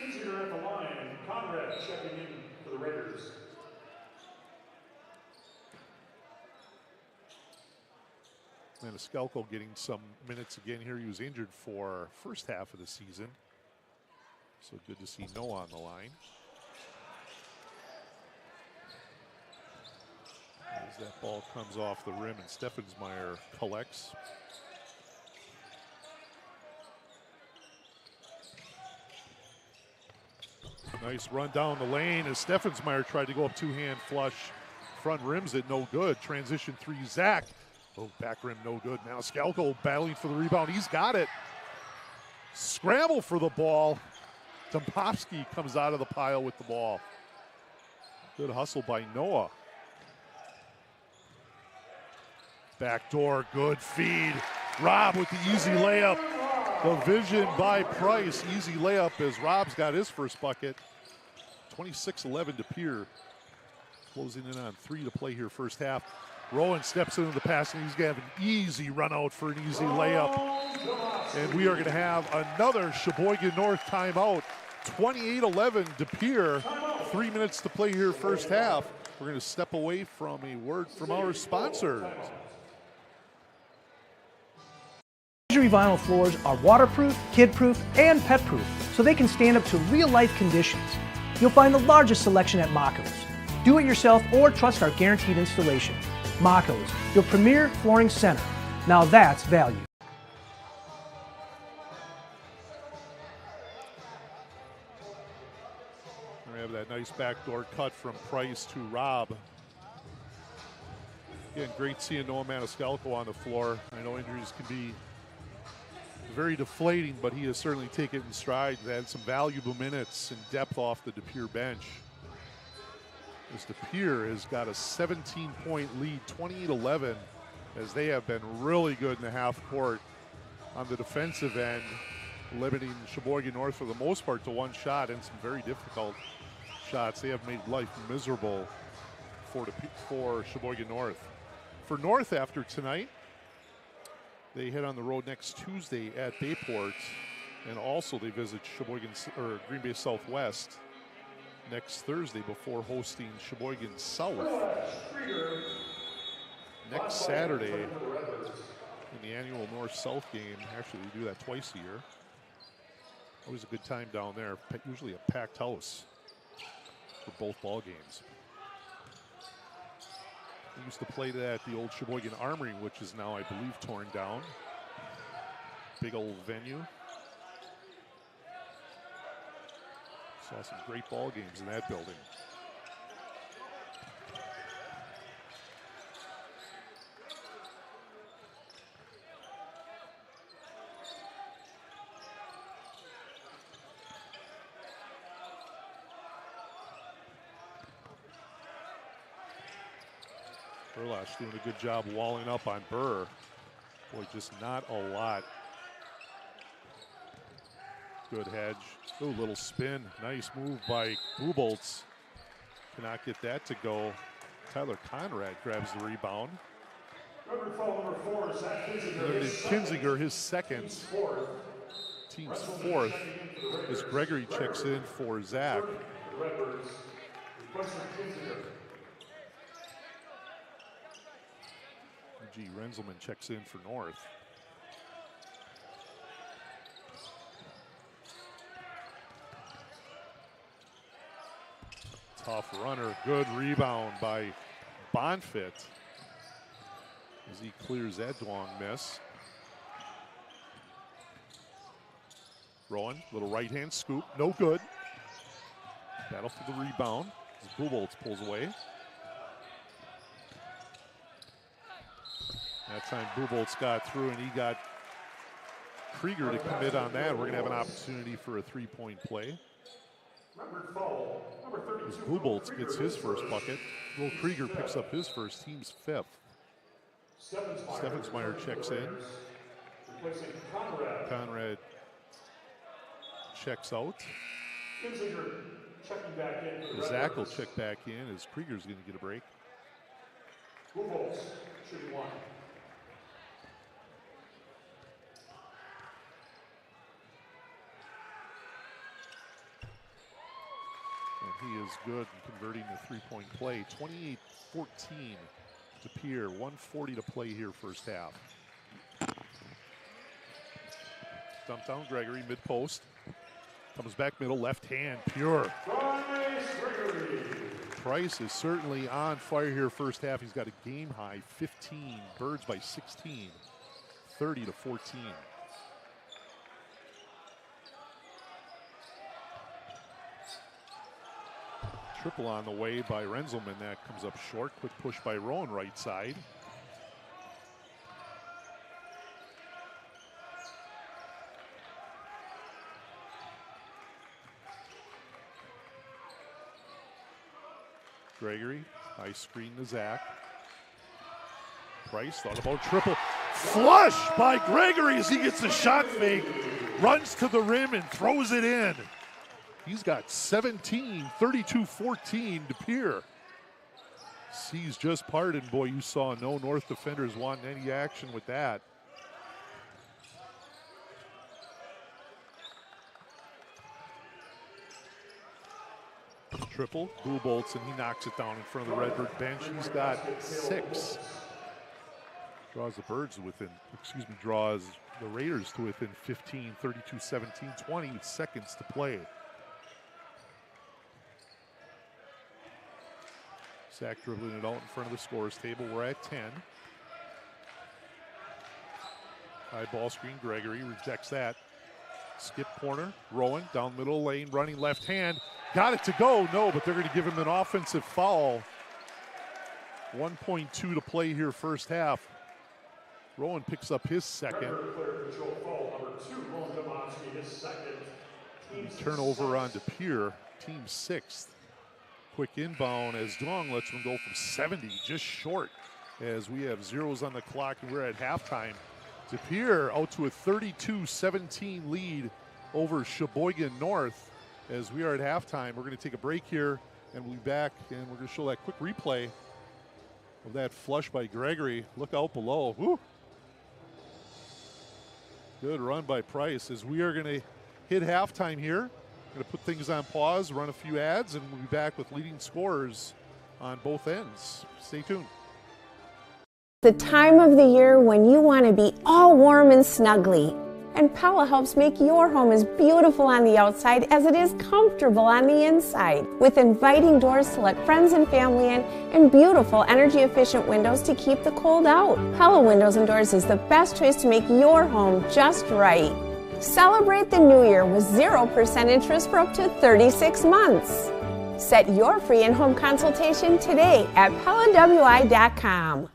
Easier at the line, Conrad checking in for the Raiders. Maniscalco getting some minutes again here. He was injured for first half of the season. So good to see Noah on the line. As that ball comes off the rim and Steffensmeyer collects. Nice run down the lane as Steffensmeyer tried to go up two-hand flush. Front rims it, no good. Transition 3, Zach. Oh, back rim, no good. Maniscalco battling for the rebound. He's got it. Scramble for the ball. Dompovsky comes out of the pile with the ball. Good hustle by Noah. Backdoor, good feed. Rob with the easy layup. The vision by Price. Easy layup as Rob's got his first bucket. 26-11 to Pere. Closing in on 3 to play here first half. Rowan steps into the pass, and he's going to have an easy run out for an easy layup. And we are going to have another Sheboygan North timeout. 28-11 to Pere. 3 minutes to play here first half. We're going to step away from a word from our sponsors. Luxury vinyl floors are waterproof, kid-proof, and pet-proof, so they can stand up to real-life conditions. You'll find the largest selection at Maku's. Do it yourself or trust our guaranteed installation. Maco's, your premier flooring center. Now that's value. We have that nice backdoor cut from Price to Robb. Again, great seeing Noah Maniscalco on the floor. I know injuries can be very deflating, but he has certainly taken it in stride and had some valuable minutes and depth off the De Pere bench. As De Pere has got a 17-point lead, 28-11, as they have been really good in the half court on the defensive end, limiting Sheboygan North for the most part to one shot and some very difficult shots. They have made life miserable for Sheboygan North. For North after tonight, they head on the road next Tuesday at Bayport, and also they visit Green Bay Southwest next Thursday before hosting Sheboygan South next Saturday in the annual North-South game. Actually, we do that twice a year. Always a good time down there, usually a packed house for both ball games. We used to play that at the old Sheboygan Armory, which is now, I believe, torn down. Big old venue. Saw some great ball games in that building. Burlash doing a good job walling up on Burr. Boy, just not a lot. Good hedge. Ooh, little spin. Nice move by Buboltz. Cannot get that to go. Tyler Conrad grabs the rebound. Number 4, Zach Kinzinger. Kinzinger, his second. Team's fourth. As Gregory checks in for Zach. Redbirds, requesting Kinzinger. G. Renzelman checks in for North. Tough runner, good rebound by Bonfit as he clears that long miss. Rowan, little right-hand scoop, no good. Battle for the rebound as Buboltz pulls away. That time Buboltz got through and he got Krieger to commit on that. We're going to have an opportunity for a three-point play. As Buboltz gets his first bucket, Will Krieger picks up his first, team's fifth. Steffensmeyer checks in. Conrad checks out. Zach will check back in as Krieger's going to get a break. Buboltz should be one. He is good in converting the three-point play. 28-14 to Pere. 1:40 to play here first half. Dump down Gregory, mid-post. Comes back middle, left hand, pure. Price is certainly on fire here first half. He's got a game high 15. Birds by 16. 30-14. Triple on the way by Renzelman. That comes up short. Quick push by Rowan, right side. Gregory, high screen to Zach. Price thought about triple. Flush by Gregory as he gets the shot fake. Runs to the rim and throws it in. He's got 17, 32-14 to Pere. Seas just parted. Boy, you saw no North defenders wanting any action with that. Triple, Buboltz, and he knocks it down in front of the Redbird bench. He's got 6. Draws the Birds within, draws the Raiders to within 15, 32-17, 20 with seconds to play. Zach dribbling it out in front of the scores table. We're at 10. High ball screen. Gregory rejects that. Skip corner. Rowan down middle lane, running left hand. Got it to go. No, but they're going to give him an offensive foul. 1.2 to play here first half. Rowan picks up his second. Turnover on DePere, team sixth. Quick inbound as Duong lets them go from 70, just short, as we have zeros on the clock and we're at halftime. DePere out to a 32-17 lead over Sheboygan North as we are at halftime. We're going to take a break here and we'll be back, and we're going to show that quick replay of that flush by Gregory. Look out below. Woo. Good run by Price as we are going to hit halftime here. Going to put things on pause, run a few ads, and we'll be back with leading scorers on both ends. Stay tuned. The time of the year when you want to be all warm and snuggly. And Pella helps make your home as beautiful on the outside as it is comfortable on the inside. With inviting doors to let friends and family in and beautiful energy-efficient windows to keep the cold out. Pella Windows and Doors is the best choice to make your home just right. Celebrate the new year with 0% interest for up to 36 months. Set your free in-home consultation today at PellaWI.com.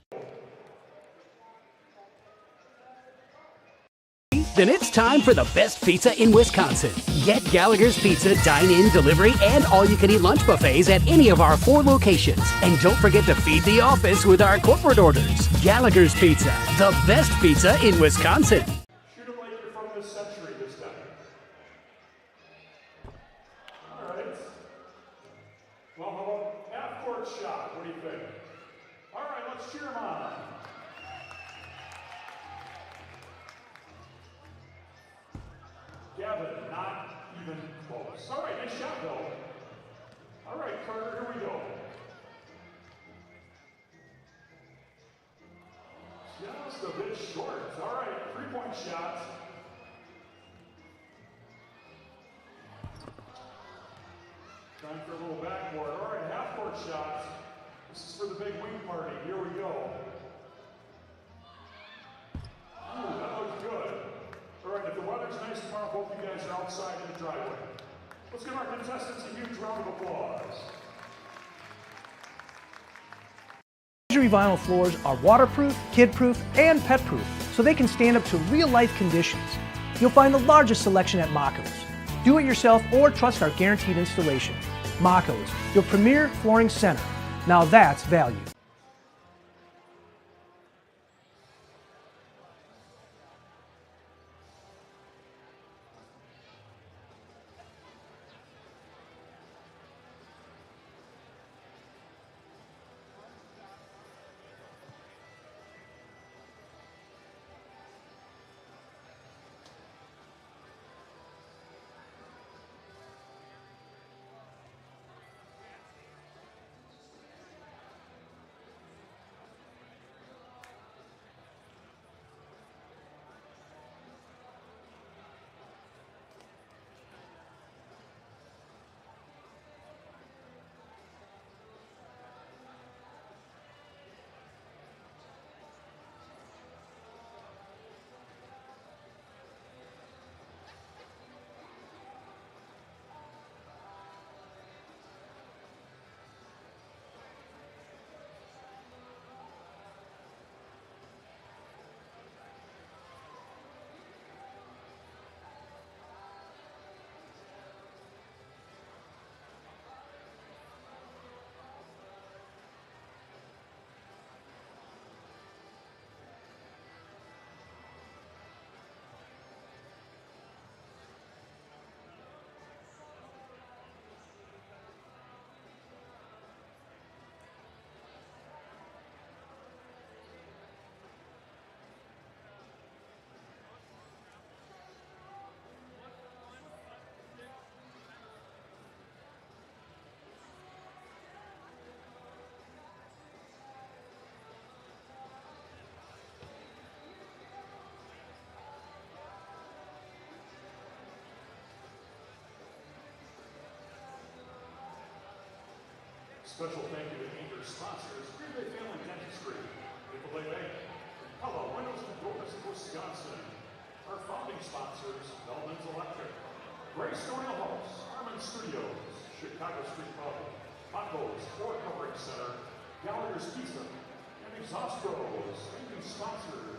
Then it's time for the best pizza in Wisconsin. Get Gallagher's Pizza dine-in, delivery, and all-you-can-eat lunch buffets at any of our 4 locations. And don't forget to feed the office with our corporate orders. Gallagher's Pizza, the best pizza in Wisconsin. Shoot it like you're from this century this time. All right. Well, how about half-court shot? What do you think? All right, let's cheer him on. Gavin, not even close. All right, nice shot, though. All right, Carter, here we go. Just a bit short. All right, three-point shot. Time for a little backboard. All right, half-court shot. This is for the big wing party. Here we go. Ooh, that looks good. All right, if the weather's nice tomorrow, hope you guys are outside in the driveway. Let's give our contestants a huge round of applause. Luxury vinyl floors are waterproof, kid-proof, and pet-proof, so they can stand up to real-life conditions. You'll find the largest selection at Mako's. Do it yourself or trust our guaranteed installation. Mako's, your premier flooring center. Now that's value. Special thank you to Anchor your sponsors, Pregame Family Dentistry, Pere Redbirds, Pella Windows and Doors of Wisconsin. Our founding sponsors, Belman's Electric, Greystone House, Harmon Studios, Chicago Street Pub, Monco's Floor Covering Center, Gallagher's Pizza, and Exhaust Bros. Thank you, sponsors.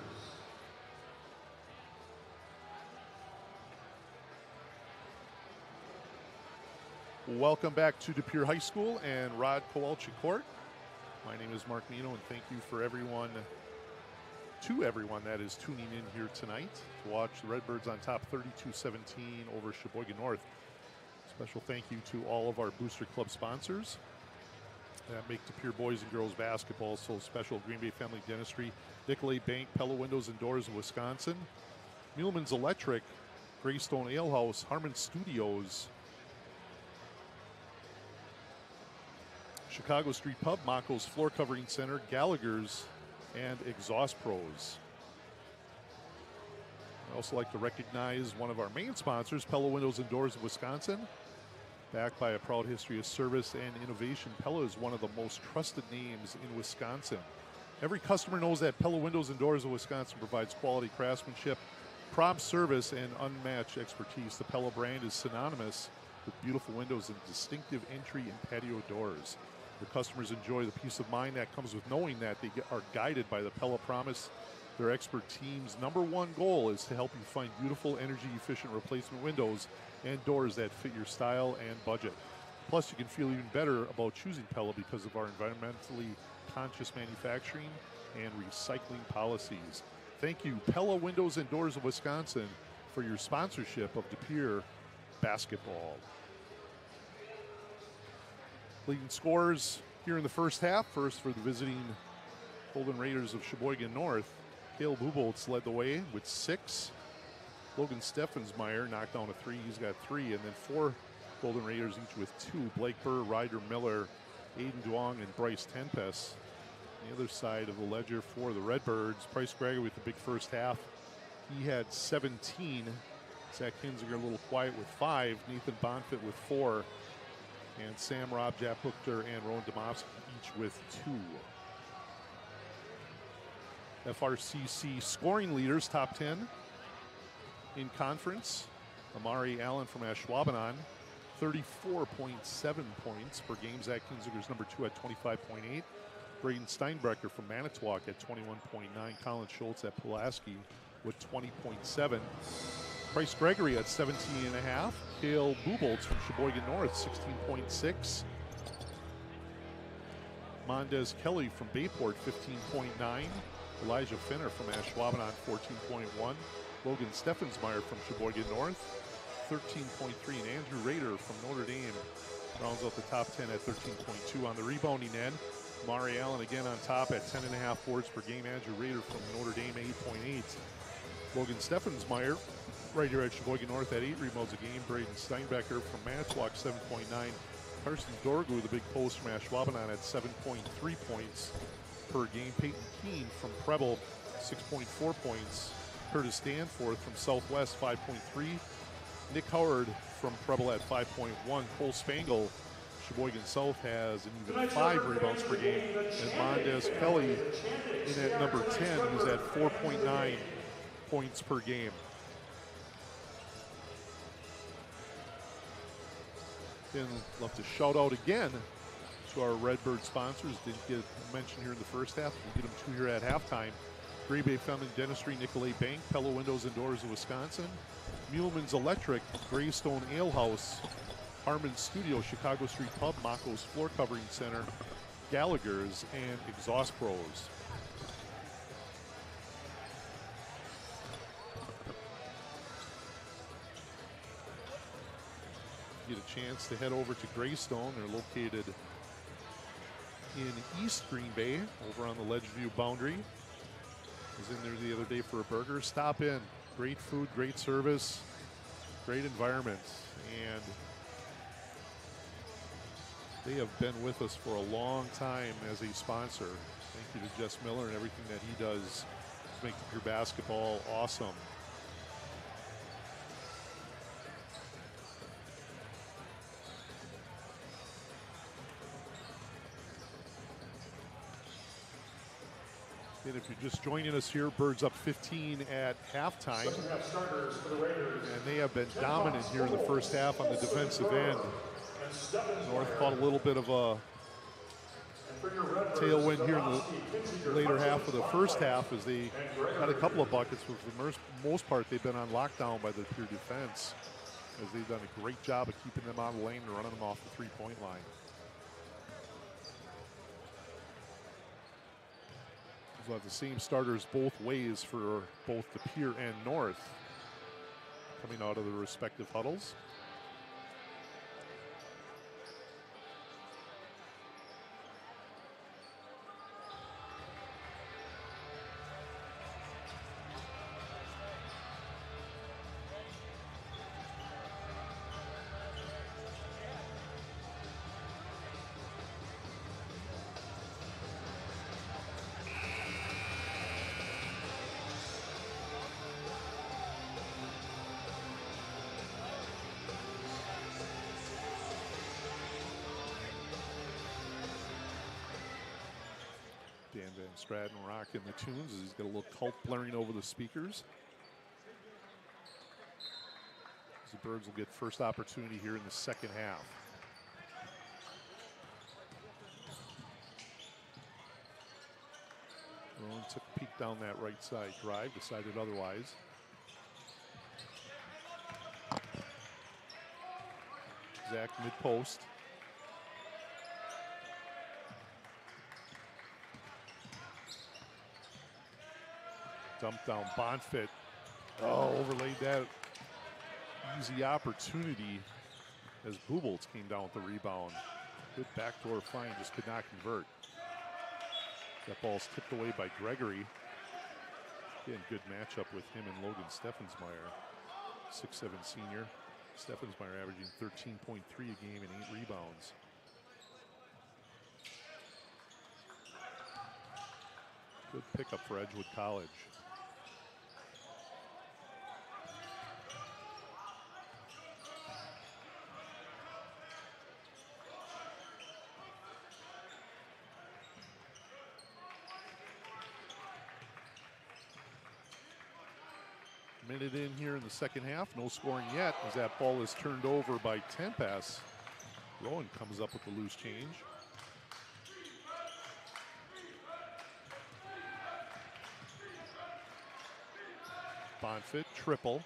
Welcome back to De Pere High School and Rod Kowalczyk Court. My name is Mark Mino, and thank you for everyone that is tuning in here tonight to watch the Redbirds on top 32-17 over Sheboygan North. Special thank you to all of our Booster Club sponsors that make De Pere boys and girls basketball so special. Green Bay Family Dentistry, Nicolay Bank, Pella Windows and Doors of Wisconsin, Muleman's Electric, Greystone Ale House, Harmon Studios, Chicago Street Pub, Monco's Floor Covering Center, Gallagher's, and Exhaust Pros. I'd also like to recognize one of our main sponsors, Pella Windows and Doors of Wisconsin. Backed by a proud history of service and innovation, Pella is one of the most trusted names in Wisconsin. Every customer knows that Pella Windows and Doors of Wisconsin provides quality craftsmanship, prompt service, and unmatched expertise. The Pella brand is synonymous with beautiful windows and distinctive entry and patio doors. The customers enjoy the peace of mind that comes with knowing that they are guided by the Pella Promise. Their expert team's #1 goal is to help you find beautiful, energy-efficient replacement windows and doors that fit your style and budget. Plus, you can feel even better about choosing Pella because of our environmentally conscious manufacturing and recycling policies. Thank you, Pella Windows and Doors of Wisconsin, for your sponsorship of De Pere basketball. Leading scorers here in the first half. First for the visiting Golden Raiders of Sheboygan North, Cale Buboltz led the way with 6. Logan Steffensmeyer knocked down a 3. He's got 3. And then 4 Golden Raiders each with 2. Blake Burr, Ryder Miller, Aiden Duong, and Bryce Tempest. On the other side of the ledger for the Redbirds, Bryce Gregory with the big first half. He had 17. Zach Kinziger a little quiet with 5. Nathan Bonfit with 4. And Sam Robb, Jack Hookter, and Rowan Domofsky each with 2. FRCC scoring leaders, top 10 in conference. Amari Allen from Ashwaubenon, 34.7 points per game. Zach Kinziger's #2 at 25.8. Braden Steinbrecher from Manitowoc at 21.9. Colin Schultz at Pulaski with 20.7. Bryce Gregory at 17.5. Cale Buboltz from Sheboygan North, 16.6. Mondez Kelly from Bayport, 15.9. Elijah Finner from Ashwaubenon, 14.1. Logan Steffensmeyer from Sheboygan North, 13.3. And Andrew Rader from Notre Dame rounds out the top 10 at 13.2. On the rebounding end, Mari Allen again on top at 10.5 boards per game. Andrew Rader from Notre Dame, 8.8. Logan Steffensmeyer right here at Sheboygan North at 8 rebounds a game. Braden Steinbecker from Manitowoc, 7.9. Carson Dorgu, the big post from Ashwaubenon, at 7.3 points per game. Peyton Keene from Preble, 6.4 points. Curtis Danforth from Southwest, 5.3. Nick Howard from Preble at 5.1. Cole Spangle, Sheboygan South, has an even 5 rebounds per game. And Mondez Kelly in at number 10, who's at 4.9 points per game. And love to shout out again to our Redbird sponsors. Didn't get mentioned here in the first half. We'll get them 2 here at halftime. Green Bay Family Dentistry, Nicolay Bank, Pella Windows and Doors of Wisconsin, Muleman's Electric, Greystone Ale House, Harmon Studio, Chicago Street Pub, Monco's Floor Covering Center, Gallagher's, and Exhaust Pros. Get a chance to head over to Greystone. They're located in East Green Bay, over on the Ledgeview boundary. I was in there the other day for a burger. Stop in. Great food, great service, great environment. And they have been with us for a long time as a sponsor. Thank you to Jess Miller and everything that he does to make your basketball awesome. And if you're just joining us here, Birds up 15 at halftime. And they have been dominant here in the first half on the defensive end. North caught a little bit of a tailwind here in the later half of the first half as they got a couple of buckets. For the most part, they've been on lockdown by the Pier defense, as they've done a great job of keeping them out of the lane and running them off the three-point line. We'll have the same starters both ways for both the Pier and North coming out of the respective huddles. Dan Van Stratton rocking the tunes as he's got a little cult blaring over the speakers. The Birds will get first opportunity here in the second half. Rowan took a peek down that right side drive, decided otherwise. Zach mid-post. Dumped down Bonfit. Oh, overlaid that easy opportunity as Buboltz came down with the rebound. Good backdoor find, just could not convert. That ball's tipped away by Gregory. Again, good matchup with him and Logan Steffensmeyer. 6'7" senior. Steffensmeyer averaging 13.3 a game and 8 rebounds. Good pickup for Edgewood College. Minute in here in the second half, no scoring yet as that ball is turned over by Tempest. Rowan comes up with the loose change. Bonfit, triple.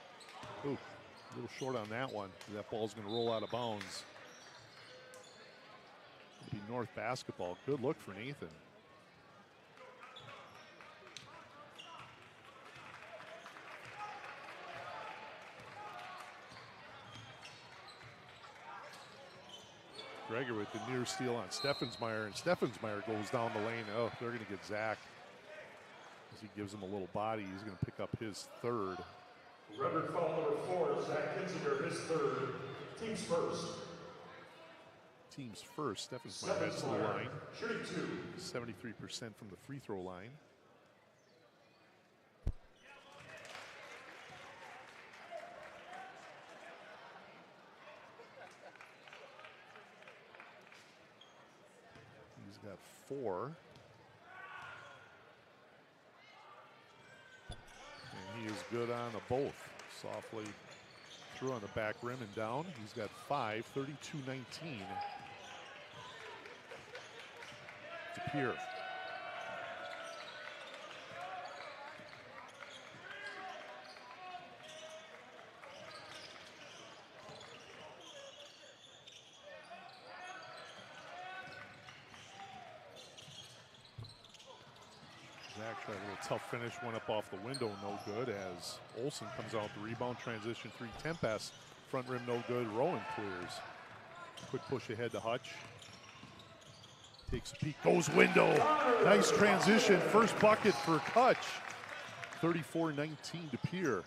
Ooh, a little short on that one. That ball's going to roll out of bounds. It'll be North basketball. Good look for Nathan. Gregory with the near steal on Steffensmeyer, and Steffensmeyer goes down the lane. Oh, they're going to get Zach. As he gives him a little body, he's going to pick up his third. Record foul number 4, Zach Kinzinger, his third. Team's first. Team's first. Steffensmeyer heads to the line. Shooting 2. 73% from the free throw line. He's got 4. And he is good on both. Softly through on the back rim and down. He's got 5, 32-19. To Pier. Zach tried a little tough finish, went up off the window, no good, as Olsen comes out with the rebound, transition 3, Tempest, front rim no good, Rowan clears. Quick push ahead to Hutch. Takes a peek, goes window. Nice transition, first bucket for Hutch. 34-19 to Pier.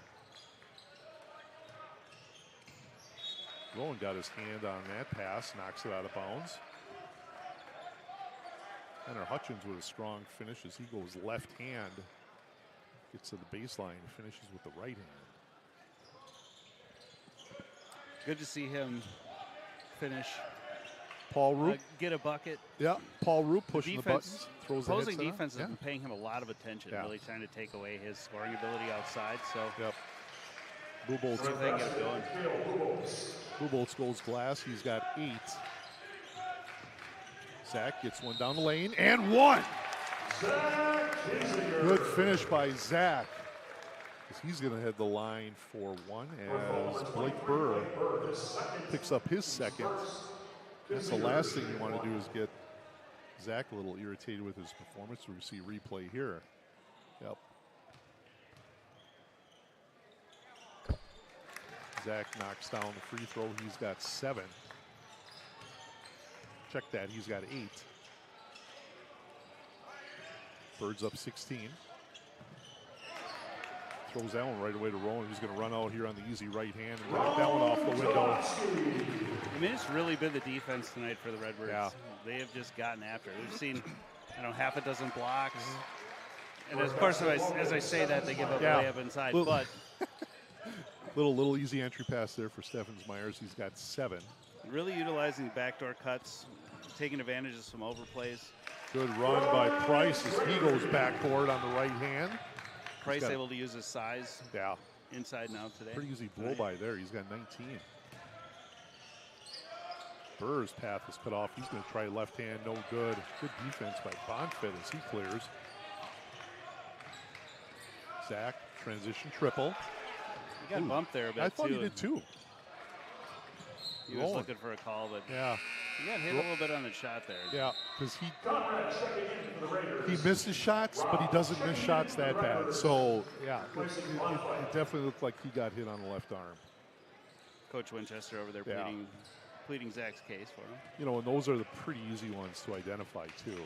Rowan got his hand on that pass, knocks it out of bounds. Hunter Hutchins with a strong finish as he goes left hand. Gets to the baseline, finishes with the right hand. Good to see him finish Paul Roop. Get a bucket. Yeah, Paul Roop pushing the buttons. Throws opposing the defense has yeah. been paying him a lot of attention, really trying to take away his scoring ability outside. So, yep. Buboltz. See if they can get it going. Buboltz goes glass. He's got 8. Zach gets one down the lane and 1. Good finish by Zach. He's going to head the line for 1 as Blake Burr picks up his second. That's the last thing you want to do is get Zach a little irritated with his performance. We see replay here. Yep. Zach knocks down the free throw. He's got 7. Check that. He's got 8. Birds up 16. Throws that one right away to Rowan, who's going to run out here on the easy right hand and knock that one off the window. I mean, it's really been the defense tonight for the Redbirds. Yeah. They have just gotten after it. We've seen, half a dozen blocks. And of course, as I say that, they give up a layup inside. But little easy entry pass there for Steffens Myers. He's got 7. Really utilizing backdoor cuts, taking advantage of some overplays. Good run by Price as he goes backboard on the right hand. Price able to use his size inside and out today. Pretty easy blow by there. He's got 19. Burr's path is cut off. He's going to try left hand. No good. Good defense by Bonfit as he clears. Zach, transition triple. He got bumped there a bit, I thought he did too. He was looking for a call, but he got hit a little bit on the shot there. Yeah, because he misses shots, but he doesn't miss shots that bad. So, yeah, it definitely looked like he got hit on the left arm. Coach Winchester over there pleading Zach's case for him. And those are the pretty easy ones to identify, too.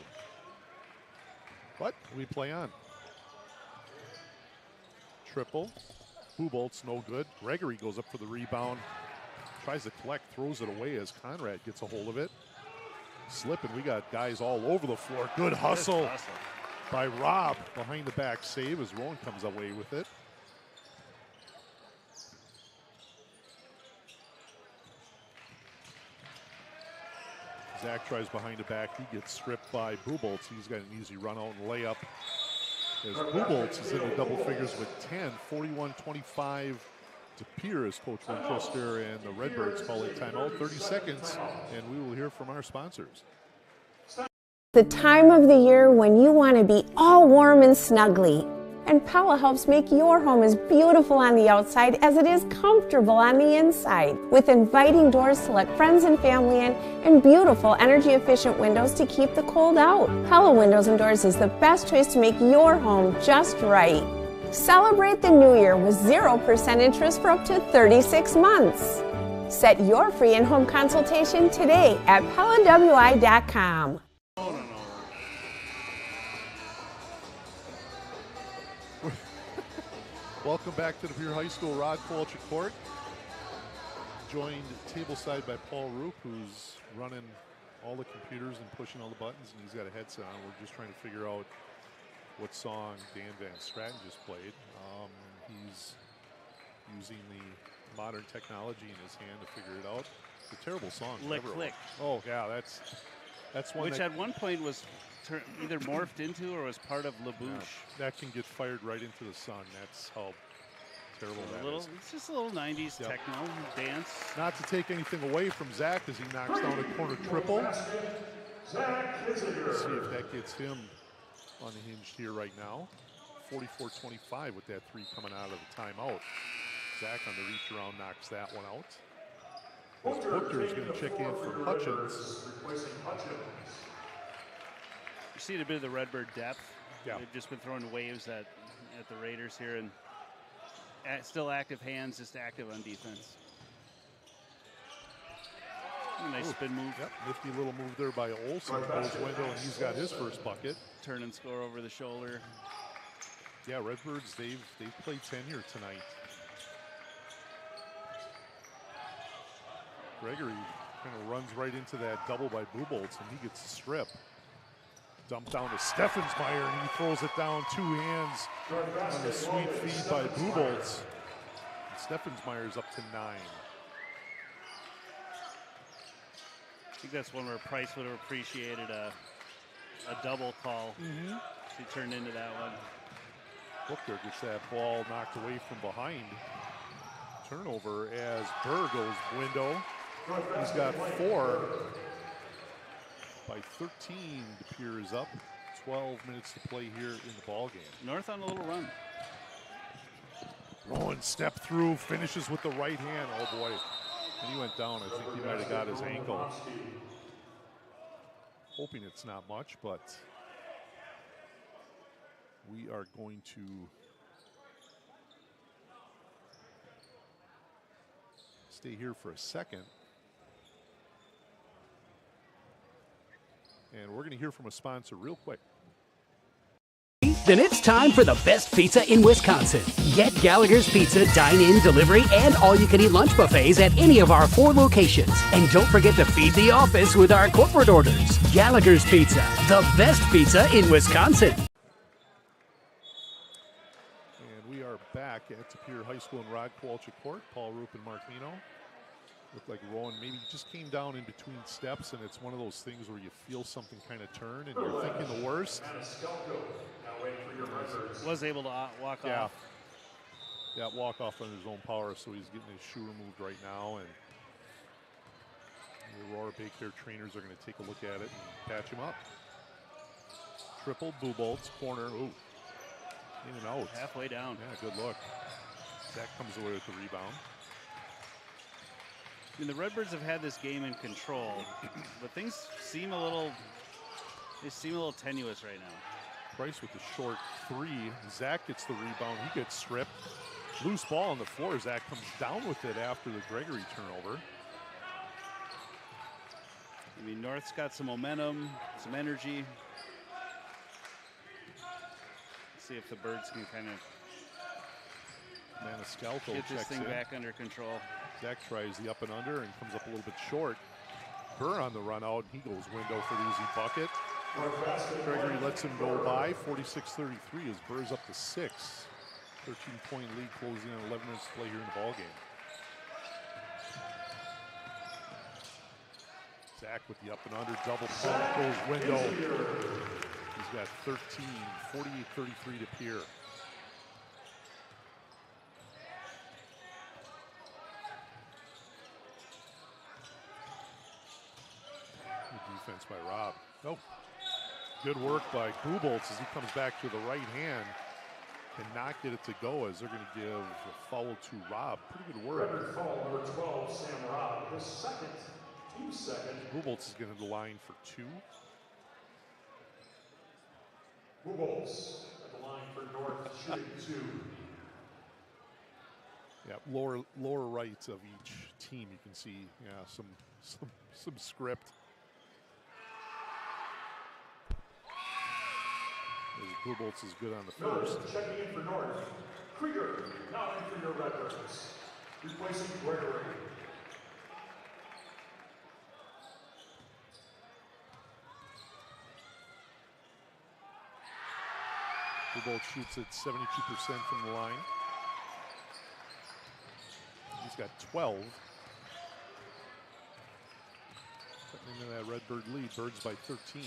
But we play on. Triple. Buboltz, no good. Gregory goes up for the rebound. Tries to collect, throws it away as Conrad gets a hold of it. Slipping, we got guys all over the floor. Good hustle by Rob. Behind the back save as Rowan comes away with it. Zach tries behind the back. He gets stripped by Buboltz. He's got an easy run out and layup. As Buboltz is in the double figures with 10, 41-25 to Pere as Coach Winchester and the Redbirds call it timeout. 30 seconds, and we will hear from our sponsors. The time of the year when you want to be all warm and snuggly. And Pella helps make your home as beautiful on the outside as it is comfortable on the inside. With inviting doors to let friends and family in and beautiful energy-efficient windows to keep the cold out. Pella Windows and Doors is the best choice to make your home just right. Celebrate the new year with 0% interest for up to 36 months. Set your free in-home consultation today at PellaWI.com. Welcome back to the Pere High School Rod Kowalczyk Court. Joined tableside by Paul Roop, who's running all the computers and pushing all the buttons, and he's got a headset on. We're just trying to figure out what song Dan Van Stratton just played. He's using the modern technology in his hand to figure it out. It's a terrible song. Lick, lick. Oh, yeah, that's one. Which at one point was either morphed into or was part of La Bouche. That can get fired right into the sun. That's how terrible that is. It's just a little 90s techno dance. Not to take anything away from Zach as he knocks down a corner triple. Let's see if that gets him unhinged here right now. 44-25 with that 3 coming out of the timeout. Zach on the reach around knocks that one out. As Booker is going to check in for Hutchins. You see a bit of the Redbird depth. Yeah. They've just been throwing waves at the Raiders here, and still active hands, just active on defense. Nice spin move. Yep, nifty little move there by Olsen. Goes window, and he's got his first bucket. Turn and score over the shoulder. Yeah, Redbirds, they've played 10 here tonight. Gregory kind of runs right into that double by Buboltz, and he gets the strip. Dumped down to Steffensmeyer, and he throws it down 2 hands on the sweet feed by Buboltz. Steffensmeyer's up to 9. think that's one where Price would have appreciated a double call. He turned into that one. Booker gets that ball knocked away from behind. Turnover as Burr goes window. He's got 4 by 13. DePere is up. 12 minutes to play here in the ball game. North on a little run. Rowan step through, finishes with the right hand. Oh boy. And he went down. I think he might have got his ankle. Hoping it's not much, but we are going to stay here for a second. And we're going to hear from a sponsor real quick. Then it's time for the best pizza in Wisconsin. Get Gallagher's Pizza dine-in, delivery, and all-you-can-eat lunch buffets at any of our 4 locations. And don't forget to feed the office with our corporate orders. Gallagher's Pizza, the best pizza in Wisconsin. And we are back at DePere High School in Rod Kowalczyk Court. Paul Roop and Mark Nino. Looked like Rowan maybe just came down in between steps, and it's one of those things where you feel something kind of turn and you're thinking the worst. Was able to walk off. Yeah, walk off under his own power, so he's getting his shoe removed right now, and the Aurora Bay Care trainers are going to take a look at it and patch him up. Triple Buboltz, corner, ooh, in and out. Halfway down. Yeah, good look. Zach comes away with the rebound. I mean, the Redbirds have had this game in control, but things seem a little tenuous right now. Price with the short 3. Zach gets the rebound. He gets stripped. Loose ball on the floor. Zach comes down with it after the Gregory turnover. I mean, North's got some momentum, some energy. Let's see if the Birds can kind of Maniscalco get this checks thing in. back under control. Zach tries the up and under and comes up a little bit short. Burr on the run out. He goes window for the easy bucket. Gregory lets him go by. 46-33 as Burr's up to 6. 13-point lead closing on 11 minutes to play here in the ball game. Zach with the up and under double pump goes window. He's got 13. 48-33 to Pere. Defense by Rob. Nope. Good work by Buboltz as he comes back to the right hand. Cannot get it to go as they're going to give a foul to Rob. Pretty good work. Foul number 12, Sam Rob, his second, team second. Buboltz is going to the line for 2. Buboltz at the line for North, shooting 2. Yeah, lower right of each team you can see, yeah, some script. Buboltz is good on the first. Checking in for North, Krieger, now in for your Redbirds, replacing Gregory. Buboltz shoots at 72% from the line. He's got 12. Cutting into that Redbird lead, Birds by 13.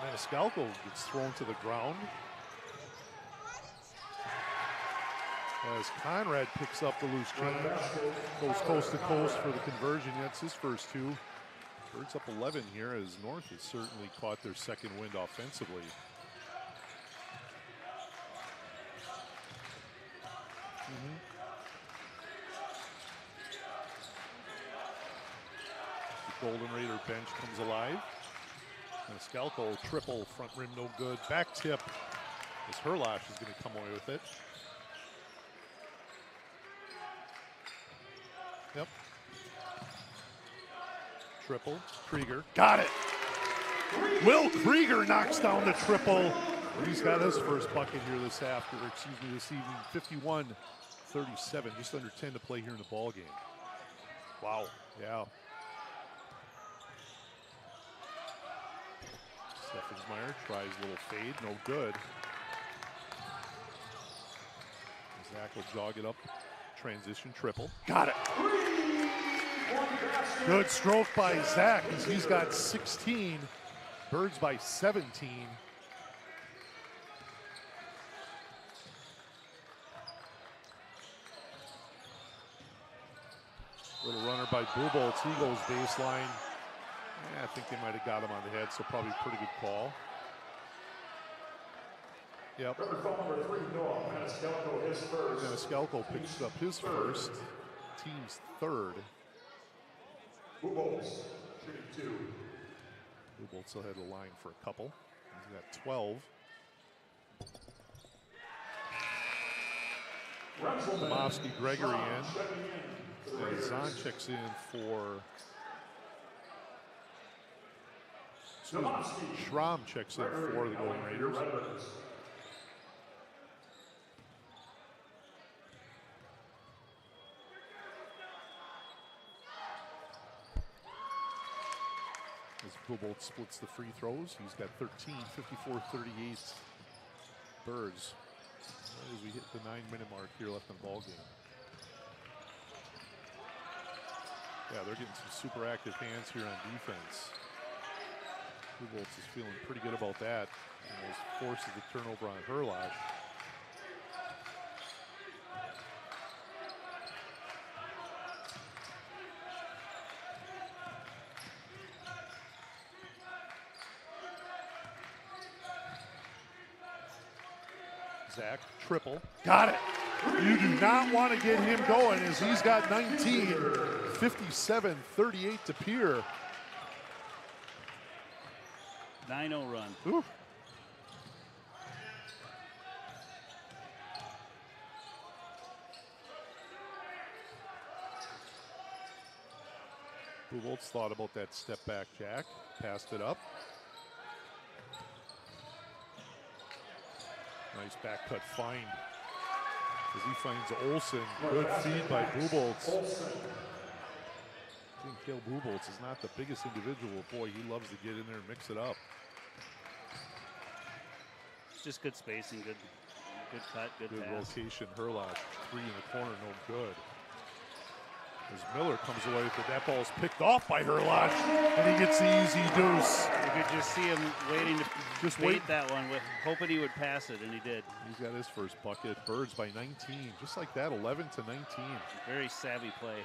Maniscalco gets thrown to the ground. As Conrad picks up the loose change, goes coast to coast for the conversion. That's his first 2. Birds up 11 here as North has certainly caught their second wind offensively. The Golden Raider bench comes alive. Maniscalco triple, front rim no good. Back tip as Herlash is going to come away with it. Yep. Triple, Krieger, got it. Will Krieger knocks down the triple. He's got his first bucket here this evening. 51-37, just under 10 to play here in the ball game. Wow, yeah. Steffensmeyer tries a little fade, no good. Zach will jog it up transition triple. Got it. Good stroke by Zach as he's got 16. Birds by 17. Little runner by Buboltz. He goes baseline. Yeah, I think they might have got him on the head, so probably a pretty good call. Yep. Number 3, Noah Maniscalco, his first. Maniscalco picks up his first. Team's third. Buboltz, shooting 2. Buboltz will head the line for a couple. He's got 12. Tomovsky, Gregory in. And Zahn checks in for. Schramm checks in for the Golden Raiders. As Buboltz splits the free throws, he's got 13, 54, 38 Birds. As we hit the 9-minute mark here left in the ball game. Yeah, they're getting some super active hands here on defense. Buboltz is feeling pretty good about that. And forces the turnover on Herlash. Zach, triple. Got it. You do not want to get him going as he's got 19, 57, 38 to Pere. 9-0 run. Ooh. Buboltz thought about that step back jack, passed it up. Nice back cut find as he finds Olsen. Good feed by Buboltz. I think Cale Buboltz is not the biggest individual. Boy, he loves to get in there and mix it up. It's just good spacing, good cut, good pass. Rotation. Herlash, 3 in the corner, no good. As Miller comes away with it, that ball is picked off by Herlash, and he gets the easy deuce. You could just see him waiting to just wait that one, hoping he would pass it, and he did. He's got his first bucket. Birds by 19, just like that, 11 to 19. Very savvy play.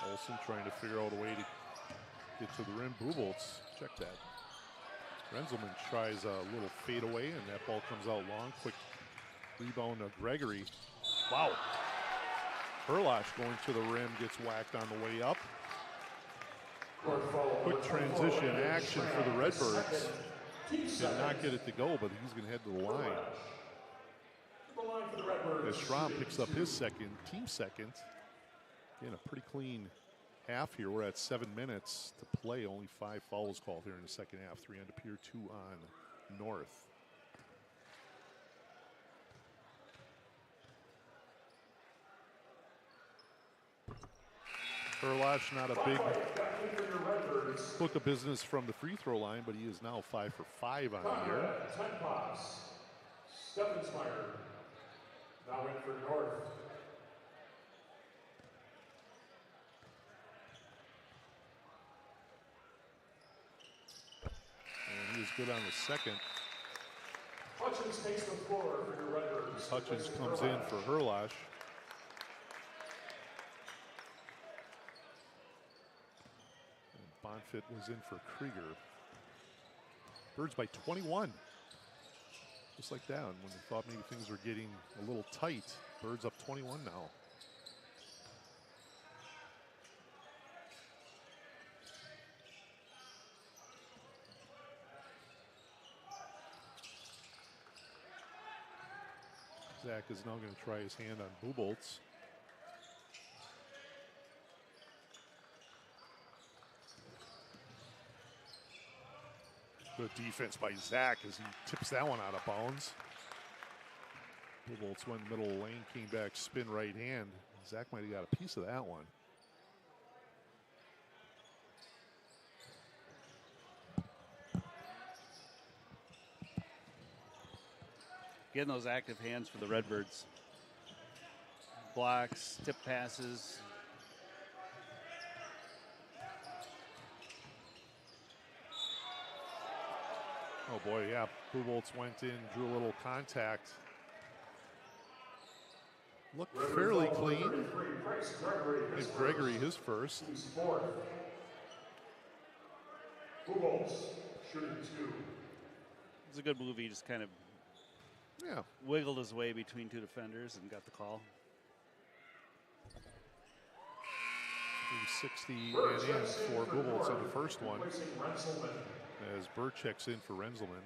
Olsen trying to figure out a way to get to the rim. Buboltz, check that. Renzelman tries a little fade away, and that ball comes out long. Quick rebound to Gregory. Wow. Herlash going to the rim, gets whacked on the way up. Quick transition action for the Redbirds. Did not get it to go, but he's going to head to the line. As Schramm picks up his second, team second. Again, a pretty clean half here. We're at 7 minutes to play. Only 5 fouls called here in the second half. 3 on Pere, 2 on North. Herlash, not a big book of business from the free throw line, but he is now 5 for 5 on the year. 10 pops. Steffensmeyer now in for North. And he is good on the second. Hutchins takes the floor for your Redbirds. Hutchins comes in for Herlash. Bonfit was in for Krieger. Birds by 21. Just like that. When we thought maybe things were getting a little tight, Birds up 21 now. Zach is now going to try his hand on Buboltz. Good defense by Zach as he tips that one out of bounds. Buboltz went middle of the lane, came back, spin right hand. Zach might have got a piece of that one. Getting those active hands for the Redbirds. Blocks, tip passes. Oh boy, yeah. Buboltz went in, drew a little contact. Looked fairly clean. Gave Gregory his first. Buboltz shooting 2. It's a good move. He just kind of wiggled his way between two defenders and got the call. 360 and in for Buboltz on the first one. As Burr checks in for Renzelman.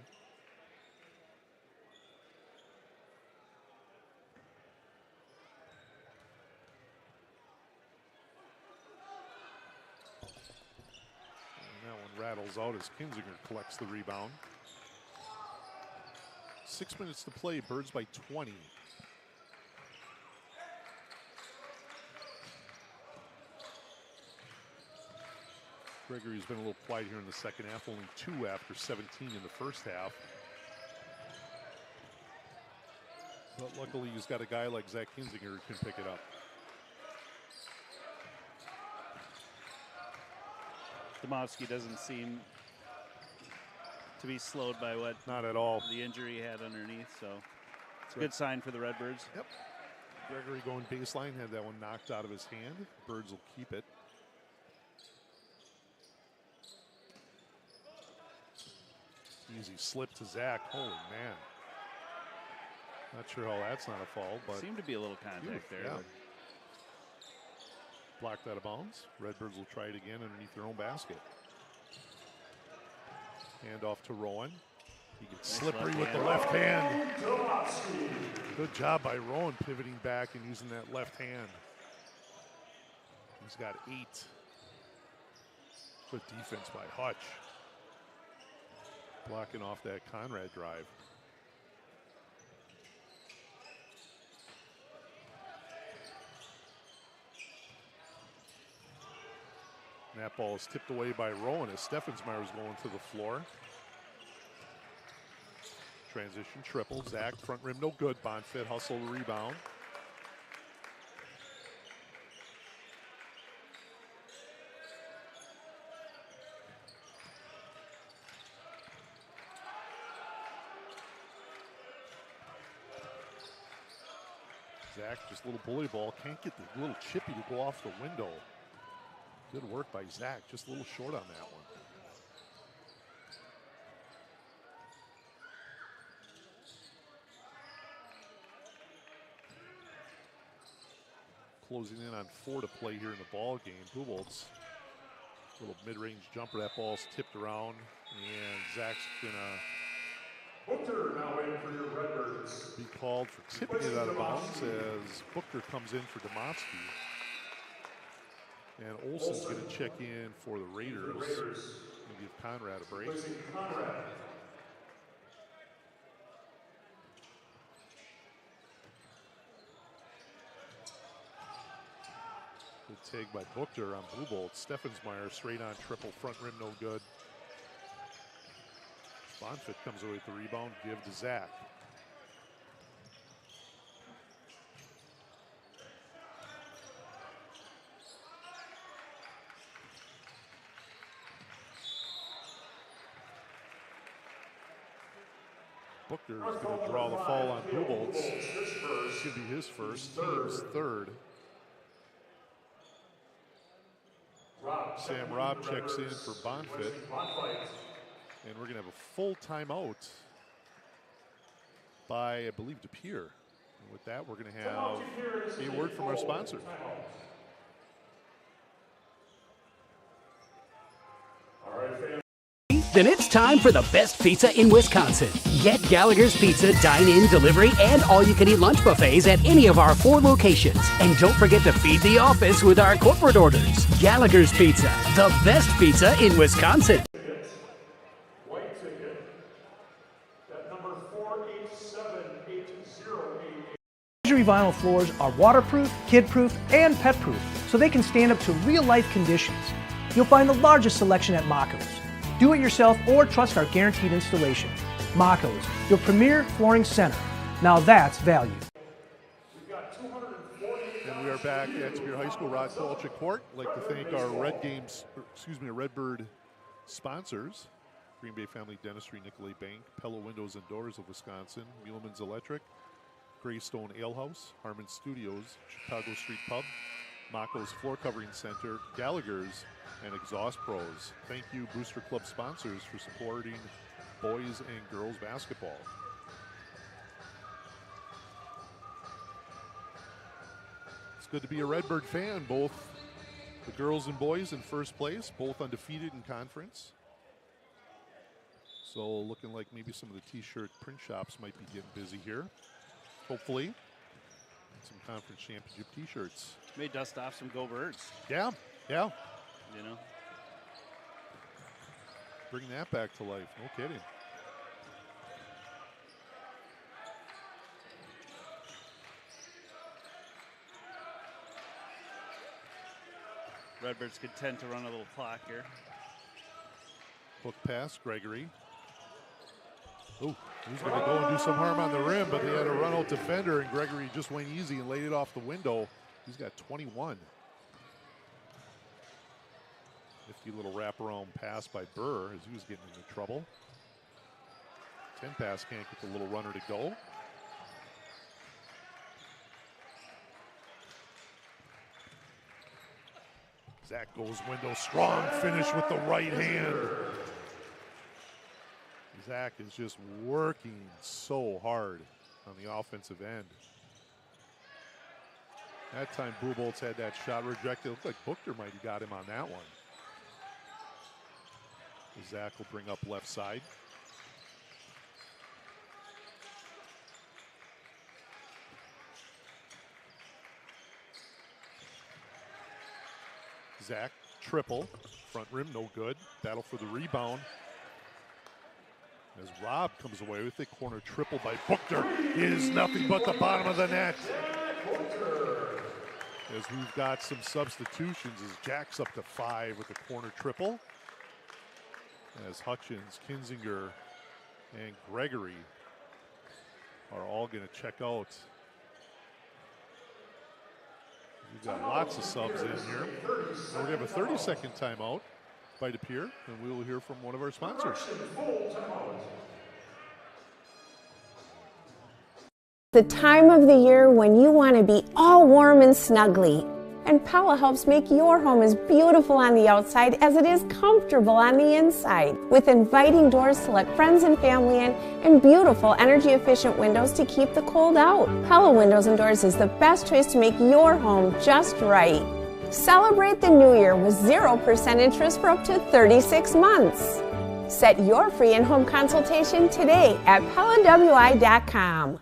And that one rattles out as Kinzinger collects the rebound. 6 minutes to play, Birds by 20. Gregory's been a little quiet here in the second half, only 2 after 17 in the first half. But luckily he's got a guy like Zach Kinzinger who can pick it up. Domofsky doesn't seem to be slowed by what not at all the injury he had underneath, so it's a good sign for the Redbirds. Yep. Gregory going baseline, had that one knocked out of his hand. Birds will keep it. Easy slip to Zach. Holy man. Not sure how that's not a foul, but seemed to be a little contact there. Yeah. Blocked out of bounds. Redbirds will try it again underneath their own basket. Hand off to Rowan. He gets slippery with the left hand. Good job by Rowan pivoting back and using that left hand. He's got 8. Good defense by Hutch. Blocking off that Conrad drive. And that ball is tipped away by Rowan as Steffensmeyer is going to the floor. Transition triple. Zach, front rim, no good. Bonfit hustle the rebound. Zach, just a little bully ball. Can't get the little chippy to go off the window. Good work by Zach. Just a little short on that one. Closing in on 4 to play here in the ball game. Buboltz, little mid-range jumper. That ball's tipped around, and Zach's gonna Booker now in for your Redbirds. be called for tipping it out of bounds as Booker comes in for Domofsky. And Olsen's going to check in for the Raiders. And give Conrad a break. Good take by Booker on Buboltz. Steffensmeyer straight on triple, front rim no good. Bonfit comes away with the rebound, give to Zach. Booker is going to draw the foul on Buboltz. Should be his first, team's third. Sam Robb checks in for Bonfit. And we're going to have a full timeout by, I believe, DePere. And with that, we're going to have a word from our sponsor. Then it's time for the best pizza in Wisconsin. Get Gallagher's Pizza dine-in, delivery, and all-you-can-eat lunch buffets at any of our 4 locations. And don't forget to feed the office with our corporate orders. Gallagher's Pizza, the best pizza in Wisconsin. White ticket. That number 4878088. luxury vinyl floors are waterproof, kid-proof, and pet-proof, so they can stand up to real-life conditions. You'll find the largest selection at Mako's. Do it yourself or trust our guaranteed installation. Mako's, your premier flooring center. Now that's value. And we are back at Superior High School, Rod Kowalczyk Court. I'd like to thank our Redbird sponsors: Green Bay Family Dentistry, Nicolay Bank, Pella Windows and Doors of Wisconsin, Muleman's Electric, Greystone Ale House, Harmon Studios, Chicago Street Pub, Mako's Floor Covering Center, Gallagher's, and Exhaust Pros. Thank you, Booster Club sponsors, for supporting boys and girls basketball. It's good to be a Redbird fan. Both the girls and boys in first place, both undefeated in conference. So looking like maybe some of the t-shirt print shops might be getting busy here. Hopefully. Some conference championship t-shirts. May dust off some Go Birds. Yeah. You know. Bring that back to life. No kidding. Redbirds could tend to run a little clock here. Hook pass, Gregory. Oh, he's going to go and do some harm on the rim, but they had a run-out defender, and Gregory just went easy and laid it off the window. He's got 21. Nifty little wraparound pass by Burr as he was getting into trouble. 10 pass can't get the little runner to go. Zach goes window, strong finish with the right hand. Zach is just working so hard on the offensive end. That time Buboltz had that shot rejected. It looked like Buchter might have got him on that one. Zach will bring up left side. Zach, triple, front rim, no good. Battle for the rebound. As Rob comes away with it, corner triple by Buchter is nothing but the bottom of the net. As we've got some substitutions, as Jack's up to 5 with the corner triple. As Hutchins, Kinzinger, and Gregory are all going to check out. We've got lots of subs in here. And we have a 30-second timeout by DePere, and we will hear from one of our sponsors. The time of the year when you want to be all warm and snuggly. And Pella helps make your home as beautiful on the outside as it is comfortable on the inside. With inviting doors to let friends and family in and beautiful energy-efficient windows to keep the cold out. Pella Windows and Doors is the best choice to make your home just right. Celebrate the new year with 0% interest for up to 36 months. Set your free in-home consultation today at PellaWI.com.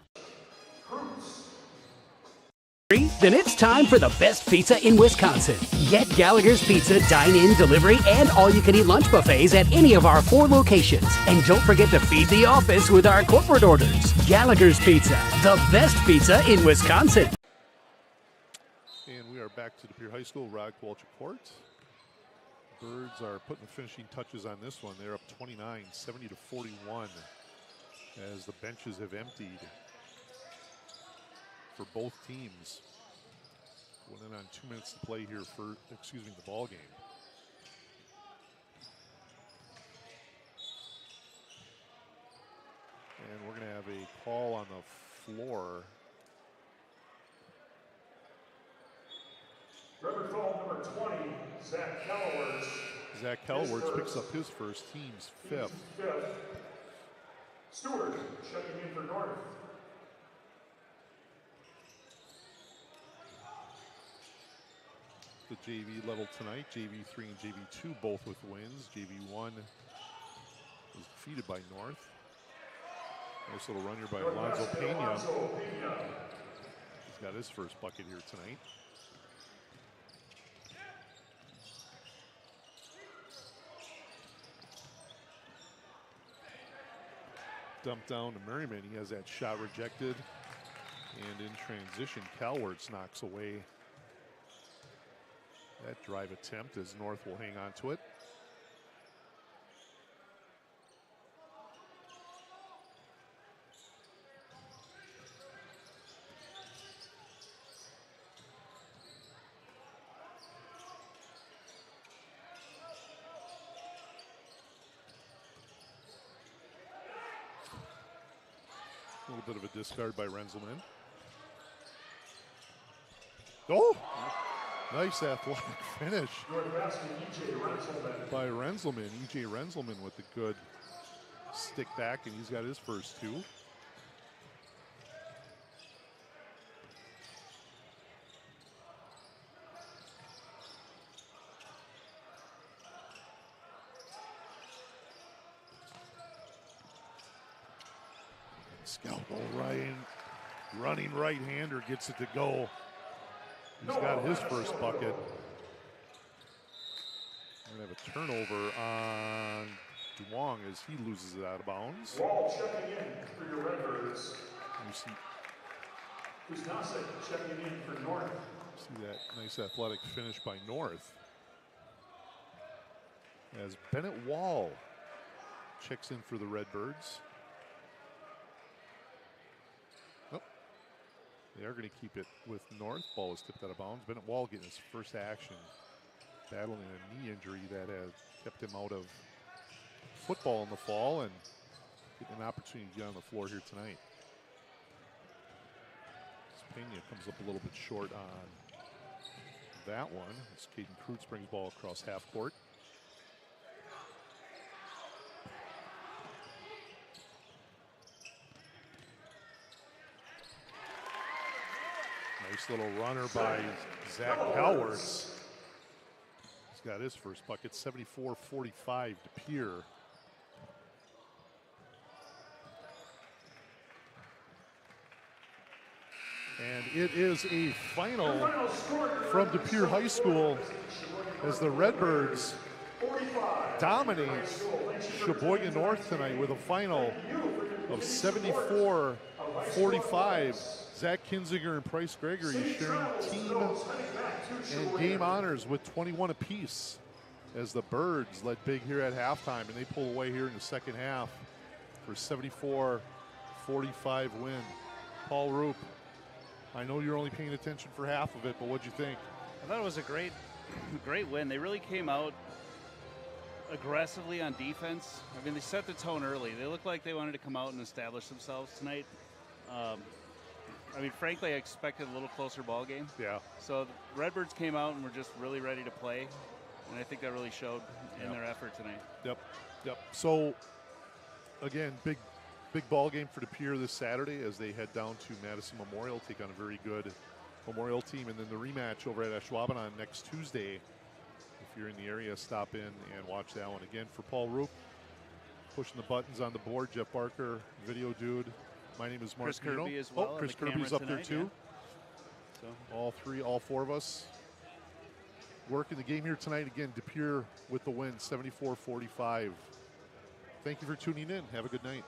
Then it's time for the best pizza in Wisconsin. Get Gallagher's Pizza dine-in, delivery, and all-you-can-eat lunch buffets at any of our 4 locations. And don't forget to feed the office with our corporate orders. Gallagher's Pizza, the best pizza in Wisconsin. And we are back to DePere High School, Rod Kowalczyk Court. Birds are putting the finishing touches on this one. They're up 29, 70-41 as the benches have emptied for both teams. Going in on 2 minutes to play here for, the ball game. And we're going to have a call on the floor. Record call number 20, Zach Kellerwerts. Zach Kellerwerts picks up his first, team's 5th. Stewart checking in for North. The JV level tonight, JV3 and JV2 both with wins. JV1 was defeated by North. Nice little run here by Alonzo Pena. He's got his first bucket here tonight. Dumped down to Merriman. He has that shot rejected. And in transition, Calwerts knocks away that drive attempt as North will hang on to it. A little bit of a discard by Renzelman. Oh! Nice athletic finish by Renzelman. E.J. Renzelman with the good stick back, and he's got his first two. Scout goal Ryan, running right-hander gets it to go. He's got his first bucket. We're going to have a turnover on Duong as he loses it out of bounds. Wall checking in for your Redbirds. You see Kuznasek checking in for North. See that nice athletic finish by North. As Bennett Wall checks in for the Redbirds. They are going to keep it with North. Ball is tipped out of bounds. Bennett Wall getting his first action, battling a knee injury that has kept him out of football in the fall and getting an opportunity to get on the floor here tonight. Pena comes up a little bit short on that one. As Caden Kreutz brings ball across half court. Nice little runner by Zach Calwerts. He's got his first bucket, 74-45 to Pere. And it is a final from De Pere High School as the Redbirds dominate Sheboygan North tonight with a final of 74-45. Zach Kinziger and Price Gregory sharing team and game honors with 21 apiece as the Birds led big here at halftime, and they pull away here in the second half for a 74-45 win. Paul Roop, I know you're only paying attention for half of it, but what'd you think? I thought it was a great win. They really came out aggressively on defense. I mean, they set the tone early. They looked like they wanted to come out and establish themselves tonight. I mean, frankly, I expected a little closer ball game. Yeah. So the Redbirds came out and were just really ready to play, and I think that really showed in their effort tonight. Yep. So, again, big ball game for De Pere this Saturday as they head down to Madison Memorial, take on a very good Memorial team, and then the rematch over at Ashwaubenon next Tuesday. If you're in the area, stop in and watch that one. Again, for Paul Roop, pushing the buttons on the board, Jeff Barker, video dude. My name is Mark Chris Kirby Nino. as well. Chris Kirby's up there too. Yeah. So All four of us working the game here tonight. Again, De Pere with the win, 74-45. Thank you for tuning in. Have a good night.